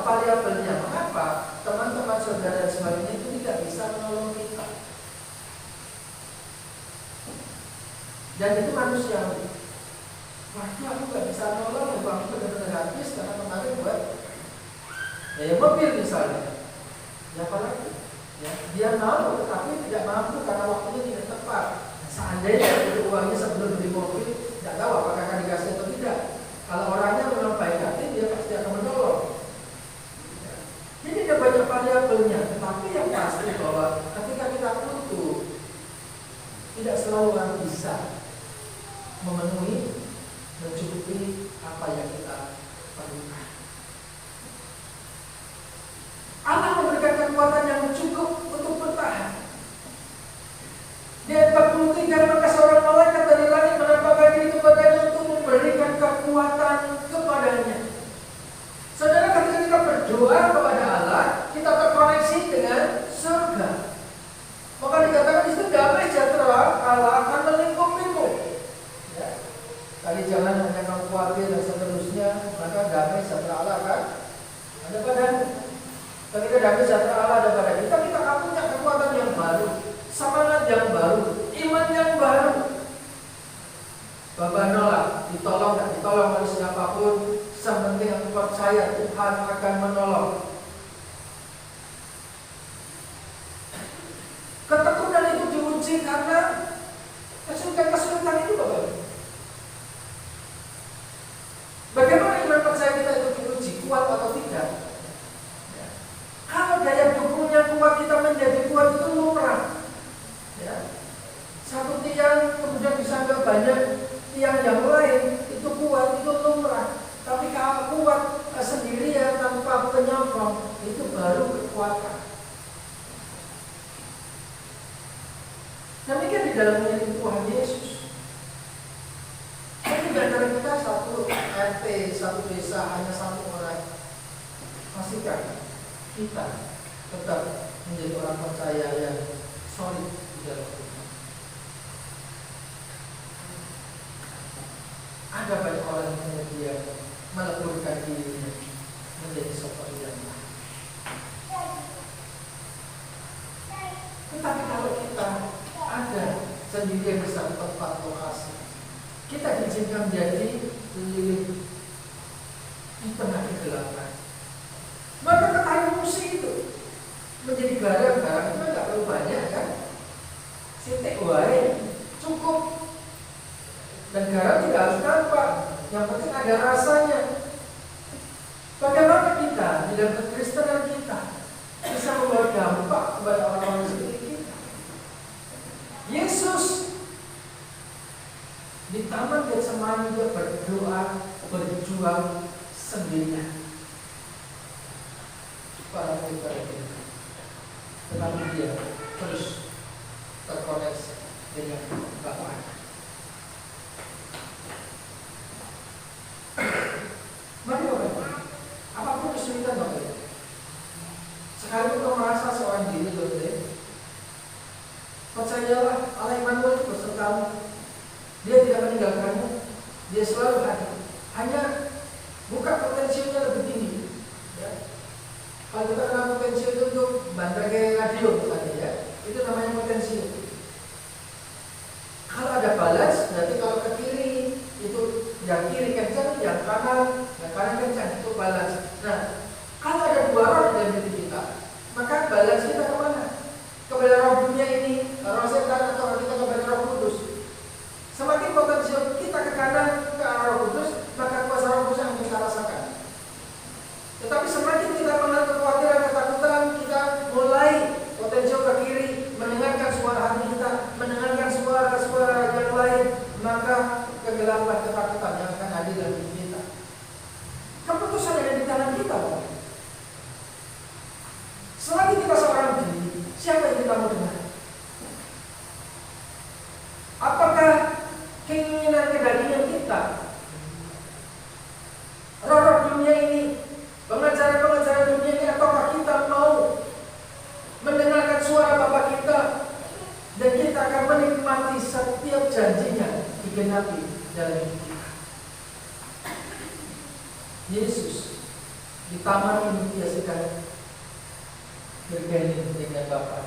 variabelnya. Mengapa teman-teman saudara dan sebagainya itu tidak bisa menolong kita? Dan itu manusiawi. Waduh, aku gak bisa nolong, aku benar-benar habis karena kemarin buat mobil misalnya. Ya apalagi? Ya, dia mau, tetapi tidak mampu karena waktunya tidak tepat. Seandainya itu uangnya sebelum beli mobil, tidak tahu apakah akan dikasih atau tidak. Kalau orangnya memang baik hati, dia pasti akan menolong. Jadi ada banyak variabelnya, tetapi yang pasti bahwa ketika kita butuh selalu akan bisa memenuhi, mencukupi apa yang kita perlukan. Allah memberikan kekuatan yang cukup untuk bertahan. Di ayat 43, maka seorang malaikat dari langit menampakkan diri kepadanya untuk memberikan kekuatan kepadanya. Saudara, ketika kita berdoa kepada Allah, kita terkoneksi dengan surga. Maka dikatakan di situ damai sejahtera Allah akan melingkupimu. Ya. Tadi jangan hanya kamu khawatir dan seterusnya, maka damai sejahtera Allah akan ada padamu. Ketika damai sejahtera Allah ada pada kita, kita akan punya kekuatan yang baru, semangat yang baru, iman yang baru. Bapak nolak, ditolong dan ditolong oleh siapapun, yang penting aku percaya Tuhan akan menolong. Ketekunan itu diuji karena kesulitan itu Bapak. Bagaimana iman percaya kita itu diuji, kuat atau tidak? Ya. Kalau daya dukungnya kuat, kita menjadi kuat itu lumrah. Ya. Satu tiang kemudian disangka banyak tiang yang lain, itu kuat, itu lumrah. Tapi kalau kuat sendirian tanpa penyokong, itu baru kekuatan. Demikian di dalam milik Tuhan Yesus. Tapi di antara kita satu RT, satu desa, hanya satu orang. Pastikan kita tetap menjadi orang percaya yang solid di dalam Tuhan. Ada banyak orang yang kemudian meleburkan dirinya menjadi seperti yang lain. Tetapi kalau kita ada sendiri yang bisa tempat lokasi, kita diizinkan menjadi lilin di tengah kegelapan. Maka ketahui musik itu menjadi garam itu tidak perlu banyak kan? Sitik wae cukup. Dan garam tidak harus nampak, yang penting ada rasanya. Bagaimana kita di dalam kekristenan kita bisa membawa dampak kepada orang-orang seperti kita? Yesus di Taman Getsemani dia berdoa, berjuang sendirian. Para murid-murid, tetapi dia terus terkoneksi dengan Bapa. Mari Bapak, apapun kesulitan Bapak, sekalipun kau merasa seorang diri Bapak, percayalah Allah Immanuel itu besertamu. Dia tidak meninggalkanmu, dia selalu hadir. Hanya buka potensinya lebih tinggi. Ya. Kalau kita kenal potensi itu untuk bantai radio tadi ya, itu namanya potensi. Kalau ada balance, berarti kalau ke kiri itu yang kiri kencang, yang kanan kencang, itu balance. Nah, kalau ada dua roh dalam diri kita, maka balance kita kemana? Kepada roh dunia ini, roh setan, atau kita kepada roh kudus. Semakin potensial kita ke kanan, ke arah roh kudus, maka kuasa roh kudus yang kita rasakan. Tetapi semakin kita mengenal kekhawatiran, ketakutan, kita mulai potensial ke kiri, mendengarkan suara hati kita, mendengarkan suara-suara yang lain, maka kegelapan, ketakutan yang akan hadir dalam diri kita. Keputusan ada di tangan kita, Pak. Selagi kita seorang diri, siapa yang kita mau dengar? Apakah keinginan kedagingan kita, roh-roh dunia ini, pengajaran-pengajaran dunia ini, ataukah kita mau mendengarkan suara Bapa kita dan kita akan menikmati setiap janjinya digenapi dalam hidup kita? Yesus di taman ini dia sedang berganding dengan Bapa.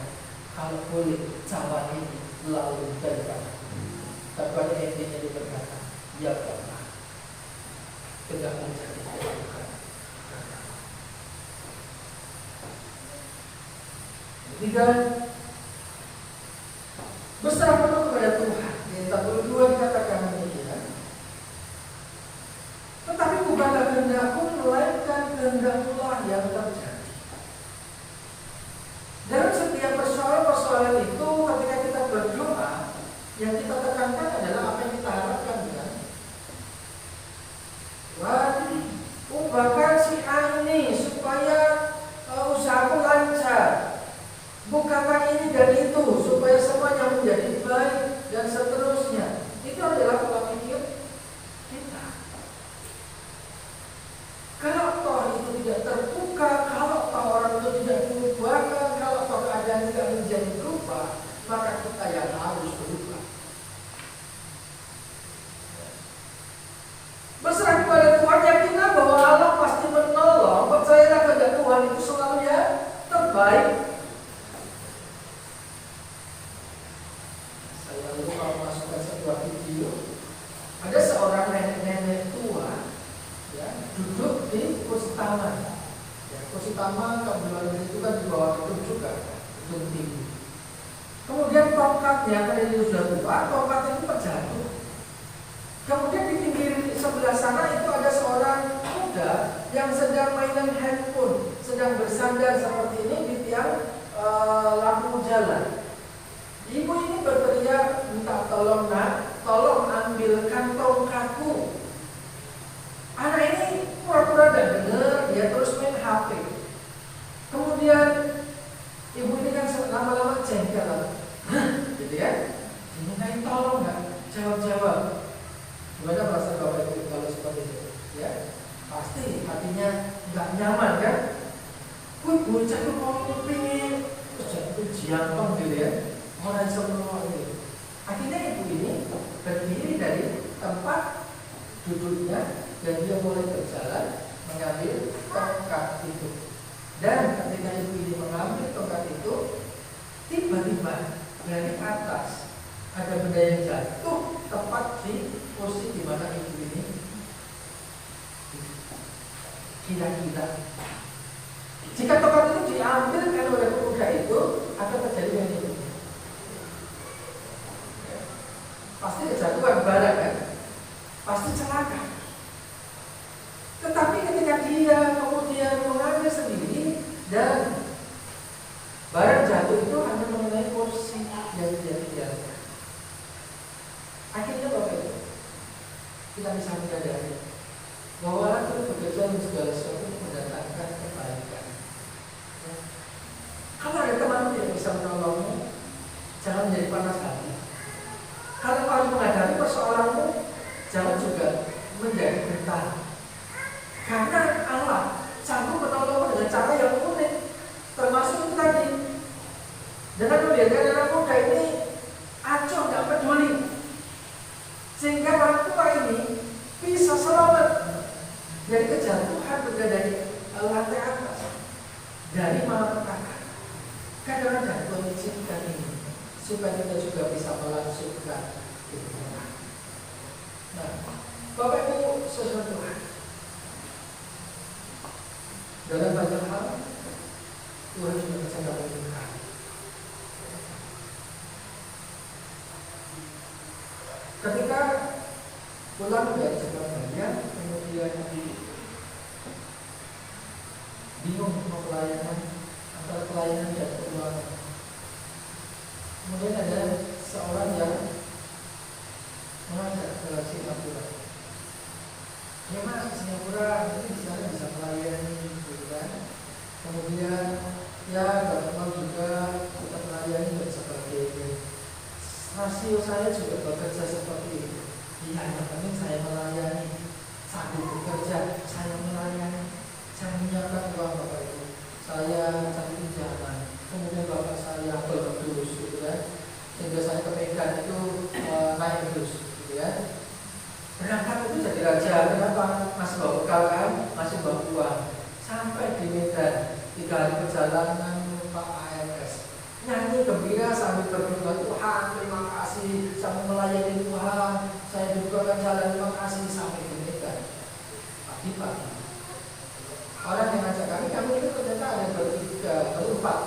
Kalau boleh cawan ini lalu daripada. Tapi pada intinya dia berkata, ya Bapa, tidak menjadi bukan. Ketiga, berserah penuh kepada Tuhan. Di ayat 42 dikatakan demikian. Tetapi bukanlah kehendakku, melainkan kehendak-Mu yang terjadi. Dalam setiap persoalan-persoalan itu, ketika kita berdoa, yang kita saya harus berubah. Berserah kepada Tuhan, yakinlah bahwa Allah pasti menolong. Percayalah kepada Tuhan itu selalu yang terbaik. Saya lupa memasukkan sebuah video. Ada seorang nenek-nenek tua, ya, duduk di kursi taman. Ya, kursi taman kalau itu kan di bawah gedung juga, gedung tinggi. Kemudian tongkatnya, karena itu sudah tua, tongkatnya itu terjatuh. Kemudian di pinggir sebelah sana itu ada seorang muda yang sedang mainan handphone, sedang bersandar seperti ini di tiang lampu jalan. Ibu ini berteriak, minta tolong nak, tolong ambilkan tongkatku. Anak ini pura-pura dan dengar, dia terus main HP. Kemudian ibu ini kan lama-lama jengkel, gitu ya, dimintain tolong nggak, jawab-jawab. Gimana perasaan Bapak Ibu kalau seperti itu? Ya, pasti hatinya nggak nyaman kan? Wih, bocah itu mau ngupingin, terus jadi jiantong gitu ya, orang semua gitu. Akhirnya ibu ini berdiri dari tempat duduknya dan dia mulai berjalan mengambil tongkat itu. Dan ketika ibu ini mengambil tongkat itu, tiba-tiba dari atas ada benda yang jatuh tepat di posisi di mana ibu ini kira-kira. Jika tongkat itu diambilkan oleh pemuda itu, akan terjadi yang ini. Pasti kejatuhan barang kan? Pasti celaka. Tetapi ketika dia kemudian mengambil sendiri dan barang jatuh itu hanya mengenai porsi yang dia tinggalkan. Akhirnya Bapak Ibu, kita bisa menyadari bahwa Allah itu bekerja dengan segala sesuatu untuk mendatangkan kebaikan. Ya. Kalau ada teman yang bisa menolongmu, jangan menjadi panas hati. Kalau harus menghadapi persoalanmu, jangan juga menjadi gentar. Karena Allah sanggup menolongmu dengan cara yang unik, termasuk itu tadi. Dengan membiarkan anak muda ini acuh, nggak peduli, sehingga orang tua ini bisa selamat dari kejatuhan benda dari lantai atas, dari malapetaka. Kadang-kadang Tuhan izinkan ini supaya kita juga bisa melangsungkan itu. Nah, Bapak Ibu saudara Tuhan, dalam banyak hal Tuhan juga bisa memberkati. Ketika pulang dari Surabaya, kemudian bingung mau pelayanan antara pelayanan dan keuangan. Kemudian ada seorang yang mengajak ke Singapura. Ya Mas, ke Singapura nanti di sana bisa melayani, gitu kan? Kemudian ya Bapak mau juga kita melayani dan sebagainya. Rasio saya juga bekerja seperti itu. Iya, yang penting saya melayani, sanggup bekerja, saya melayani, saya menyiapkan uang Bapak Ibu, saya cari pinjaman, kemudian Bapak saya berdus, gitu kan, sehingga saya ke Medan itu naik berdus, gitu kan. Berangkat itu jadi raja, kenapa? Masih bawa bekal kan, masih bawa uang, sampai di Medan 3 hari perjalanan Pak AMS. Nyanyi gembira sambil berdoa, Tuhan terima kasih, sambil melayani Tuhan, saya juga akan jalan, terima kasih, sampai di Medan. Pagi-pagi orang yang ngajak kami itu ternyata ada berempat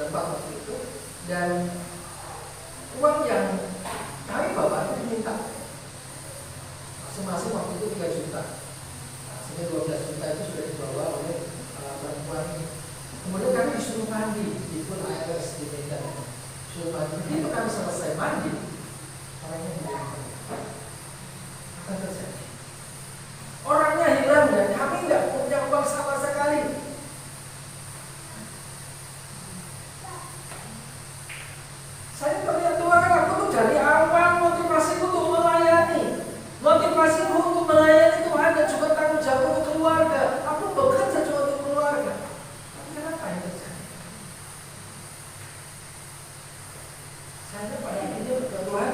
waktu itu, dan uang yang kami bawa itu diminta masing-masing waktu itu 3 juta, sehingga 12 juta itu sudah dibawa oleh perempuan ini. Kemudian kami disuruh mandi di Full ARS di Medan. Suruh mandi. Begitu kami selesai mandi, orangnya hilang. Apa yang terjadi? Orangnya hilang dan kami tidak punya uang sama sekali. Saya terlihat Tuhan, aku tuh dari awal motivasiku untuk melayani, motivasiku untuk melayani Tuhan dan juga tanggung jawab untuk keluarga. Aku bekerja juga untuk keluarga. Kenapa yang terjadi? Hanya pada akhirnya berdoa, Tuhan,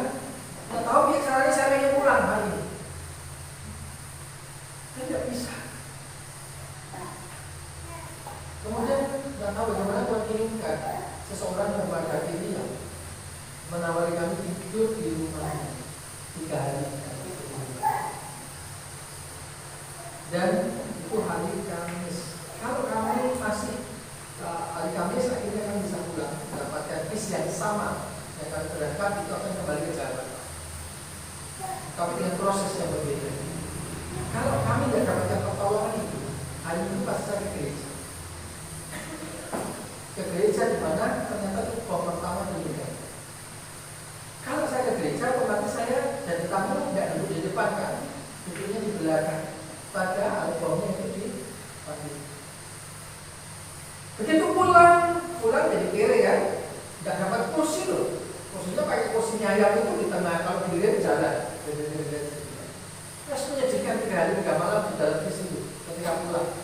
nggak tahu ya caranya saya pengen pulang hari ini. Tidak bisa. Kemudian nggak tahu bagaimana Tuhan kirimkan seseorang yang pada akhirnya menawari kami tidur di rumahnya 3 hari. Dan itu hari Kamis. Kalau kami masih hari Kamis akhirnya kami bisa pulang mendapatkan bis yang sama yang kami berangkat, itu akan kembali ke Jakarta, tapi dengan proses yang berbeda. Kalau kami tidak dapatkan pertolongan itu, hari itu pasti saya ke gereja di mana ternyata itu bom pertama di dunia. Kalau saya ke gereja, otomatis saya jadi tamu tidak duduk di depan kan, duduknya di belakang. Padahal bomnya itu di pagi. Begitu pulang jadi kiri ya, nggak dapat kursi loh. Kursinya pakai kursi nyayang itu di tengah, kalau diri jalan. Terus menyajikan 3 hari 3 malam di dalam bis itu ketika pulang.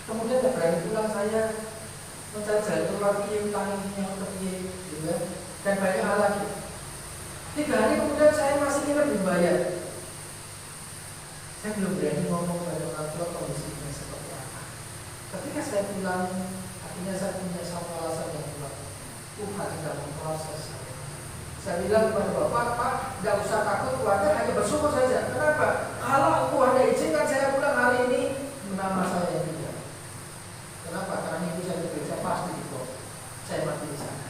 Kemudian tidak berani pulang, saya mencari jalan keluar utang gitu ya. Dan banyak hal lagi. 3 hari kemudian saya masih nginep di Bayar. Saya belum berani ngomong pada orang tua kondisinya seperti apa. Ketika saya pulang, akhirnya saya punya satu alasan yang kuat. Tuhan sedang memproses saya. Saya bilang kepada Bapak, Pak, tidak usah takut, keluarga hanya bersyukur saja. Kenapa? Kalau Tuhan tidak izinkan saya pulang hari ini, nama saya yang tidak. Kenapa? Karena itu saya bekerja pasti di bawah. Saya mati di sana.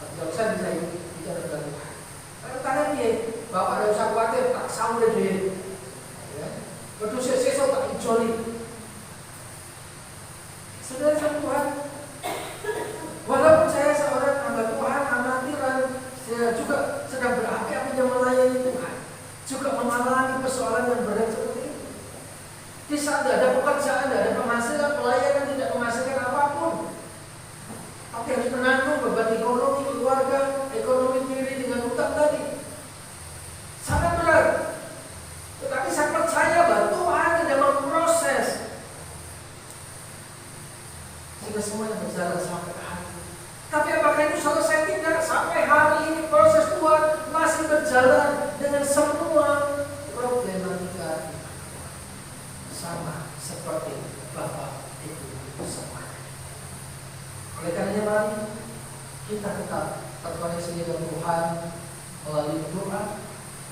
Tapi kalau saya bisa hidup, tidak ada Tuhan. Karena dia, Bapak tidak usah khawatir, tak sampai dia. Betul sesok tak ijoli. Saudara Tuhan, walaupun saya seorang hamba Tuhan, amatiran, saya juga sedang berapi-api yang melayani Tuhan, juga mengalami persoalan yang berat seperti itu. Di saat tidak ada pekerjaan, tidak ada penghasilan, pelayanan tidak menghasilkan apapun, tapi harus menanggung beban ekonomi keluarga, ekonomi diri dengan utang tadi. Sangat berat. Tetapi saya percaya bahwa Tuhan tidak memproses sehingga semuanya berjalan sampai hari. Tapi apakah itu selesai? Tidak. Sampai hari ini proses Tuhan masih berjalan dengan semua problematika sama seperti Bapak Ibu semua. Oleh karenanya mari kita tetap terkoneksi dengan Tuhan melalui doa.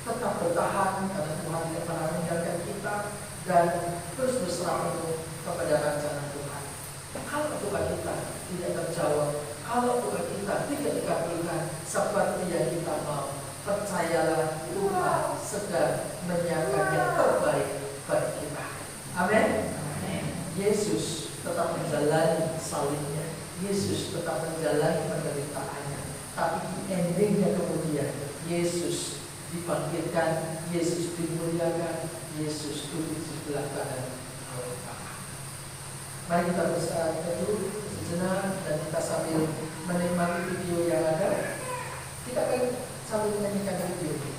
Tetap bertahan karena Tuhan tidak pernah meninggalkan kita, dan terus berserah penuh kepada rencana Tuhan. Kalau doa kita tidak terjawab, kalau doa kita tidak dikabulkan seperti yang kita mau, percayalah Tuhan sedang menyiapkan yang terbaik bagi kita. Amin. Yesus tetap menjalani salibnya, Yesus tetap menjalani penderitaannya, tapi endingnya kemudian Yesus dibangkitkan, Yesus dimuliakan, Yesus duduk di sebelah kanan Allah Bapa. Mari kita berseru sejenak dan kita sambil menikmati video yang ada, kita akan sambil menyanyikan video ini.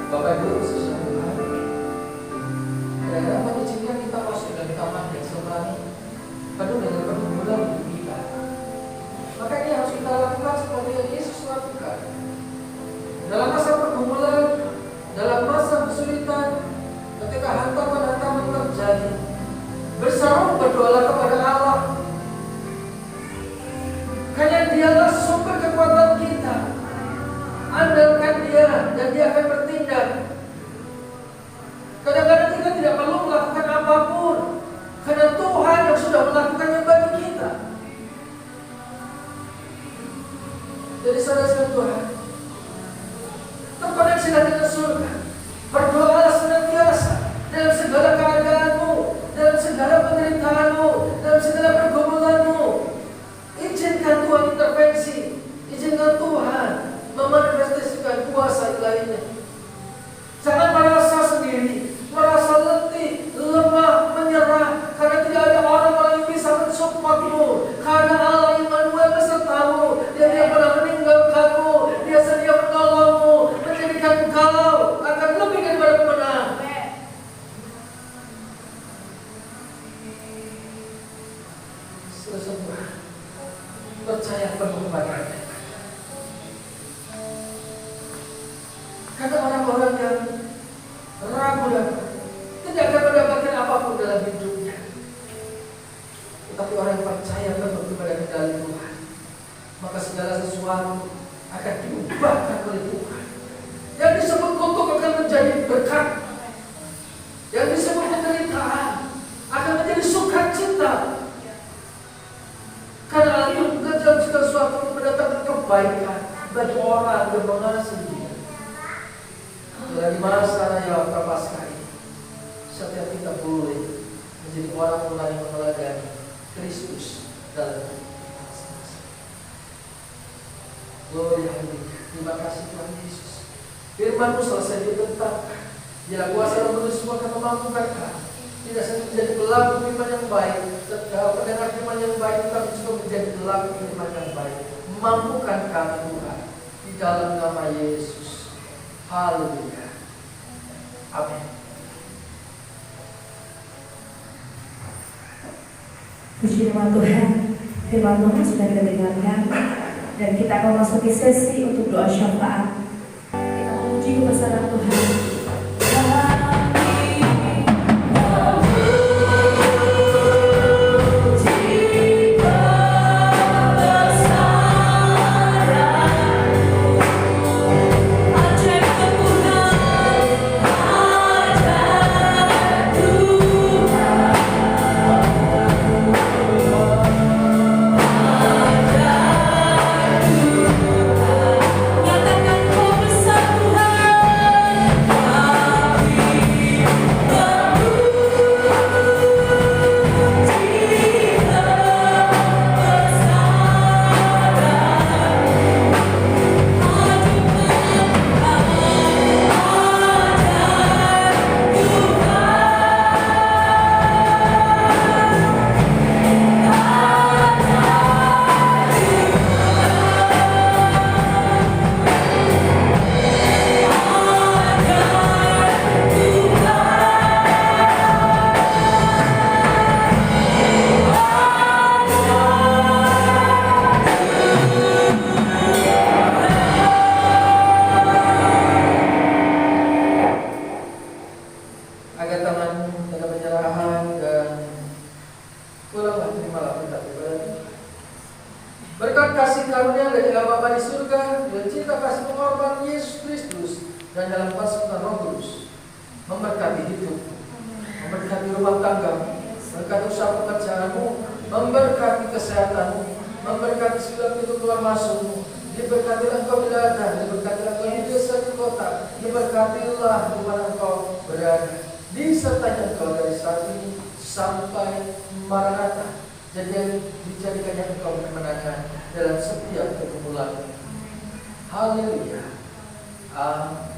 Bapak Ibu, khususnya Tuhan, kadang-kadang mengizinkan kita masuk dalam taman yang sebelah ini penuh dengan pergumulan hidup kita. Maka ini harus kita lakukan seperti yang Yesus lakukan. Dalam masa pergumulan, dalam masa kesulitan, ketika hantaman-hantaman terjadi, berseru berdoalah kepada Allah. Karena Dialah sumber kekuatan kita. Andalkan Dia dan Dia akan bertindak. Kadang-kadang kita tidak perlu melakukan apapun, karena Tuhan yang sudah melakukannya bagi kita. Jadi saudara-saudara Tuhan, terkoneksilah dengan surga. Berdoalah senantiasa dalam segala keadaanmu, dalam segala penderitaanmu, dalam segala pergumulanmu. Izinkan Tuhan intervensi, izinkan Tuhan memanifestasikan kuasa ilahinya. Jangan merasa sendiri, merasa letih, lemah, menyerah, karena tidak ada orang-orang yang bisa mensupportmu. Karena Allah Immanuel besertamu, Dia tidak pernah meninggalkanmu, Dia sedia menolongmu, menjadikan engkau akan lebih daripada pemenang. Sesuatu percaya penuh kepada-Nya. Karena orang-orang yang ragu dan tidak akan mendapatkan apapun dalam hidupnya, tetapi orang yang percaya penuh kepada kendali Tuhan, maka segala sesuatu akan diubahkan oleh Tuhan. Yang disebut kutuk akan menjadi berkat, yang disebut penderitaan akan menjadi sukacita. Karena Allah itu dalam segala sesuatu mendatangkan kebaikan bagi orang yang mengasihi Dia. Di masa yang prapaskah ini, setiap kita boleh menjadi orang-orang yang meneladani Kristus dalam hidup kita masing-masing. Gloria Haleluya. Terima kasih Tuhan Yesus. Firman-Mu selesai ditentangkan. Dia kuasa yang menulis semua akan memampukan kami. Tidak saja menjadi pelaku firman yang baik, pendengar firman yang baik, tetapi juga menjadi pelaku firman yang baik. Mampukan kami Tuhan di dalam nama Yesus. Haleluya. Amin. Puji nama Tuhan. Firman Tuhan sudah kita dengarkan, dan kita akan masuki sesi untuk doa syafaat. Kita memuji kebesaran Tuhan. Haleluya. Amin.